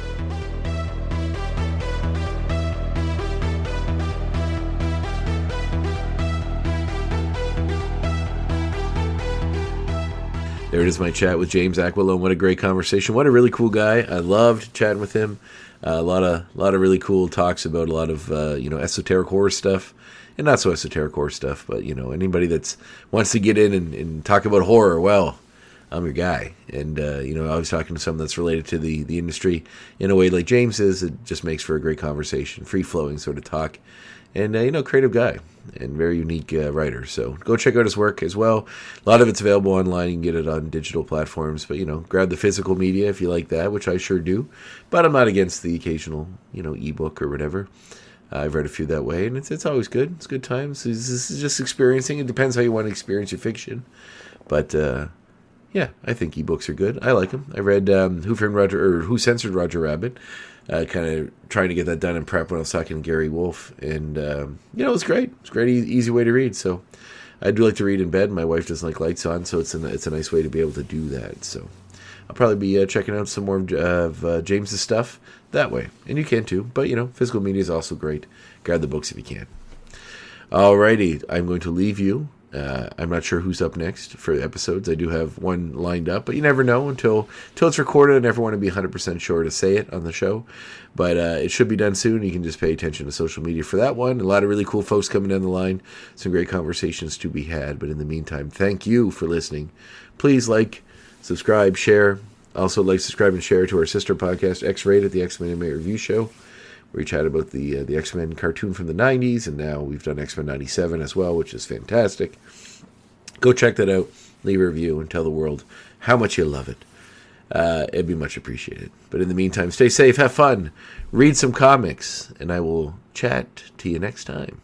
There it is, my chat with James Aquilone. What a great conversation. What a really cool guy. I loved chatting with him. A lot of really cool talks about a lot of esoteric horror stuff, and not so esoteric horror stuff, but anybody that's wants to get in and talk about horror, well, I'm your guy. And I was talking to someone that's related to the industry in a way like James is. It just makes for a great conversation, free flowing sort of talk, and creative guy and very unique writer. So go check out his work as well. A lot of it's available online. You can get it on digital platforms, but grab the physical media if you like that, which I sure do. But I'm not against the occasional ebook or whatever. I've read a few that way, and it's always good. It's good times. This is just experiencing. It depends how you want to experience your fiction, but yeah, I think ebooks are good. I like them. I read Who Censored Roger Rabbit. Kind of trying to get that done in prep when I was talking to Gary Wolfe, and it was great. It's a great, easy way to read. So I do like to read in bed. My wife doesn't like lights on, so it's a nice way to be able to do that. So I'll probably be checking out some more of James's stuff that way, and you can too. But physical media is also great. Grab the books if you can. Alrighty, I'm going to leave you. I'm not sure who's up next for episodes. I do have one lined up, but you never know until it's recorded. I never want to be 100% sure to say it on the show, but it should be done soon. You can just pay attention to social media for that one. A lot of really cool folks coming down the line. Some great conversations to be had, but in the meantime, thank you for listening. Please like, subscribe, share. Also like, subscribe, and share to our sister podcast, X-Rated, the X-Men Anime Review Show, where we chat about the X-Men cartoon from the 90s, and now we've done X-Men 97 as well, which is fantastic. Go check that out, leave a review, and tell the world how much you love it. It'd be much appreciated. But in the meantime, stay safe, have fun, read some comics, and I will chat to you next time.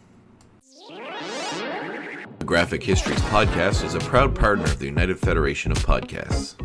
The Graphic Histories Podcast is a proud partner of the United Federation of Podcasts.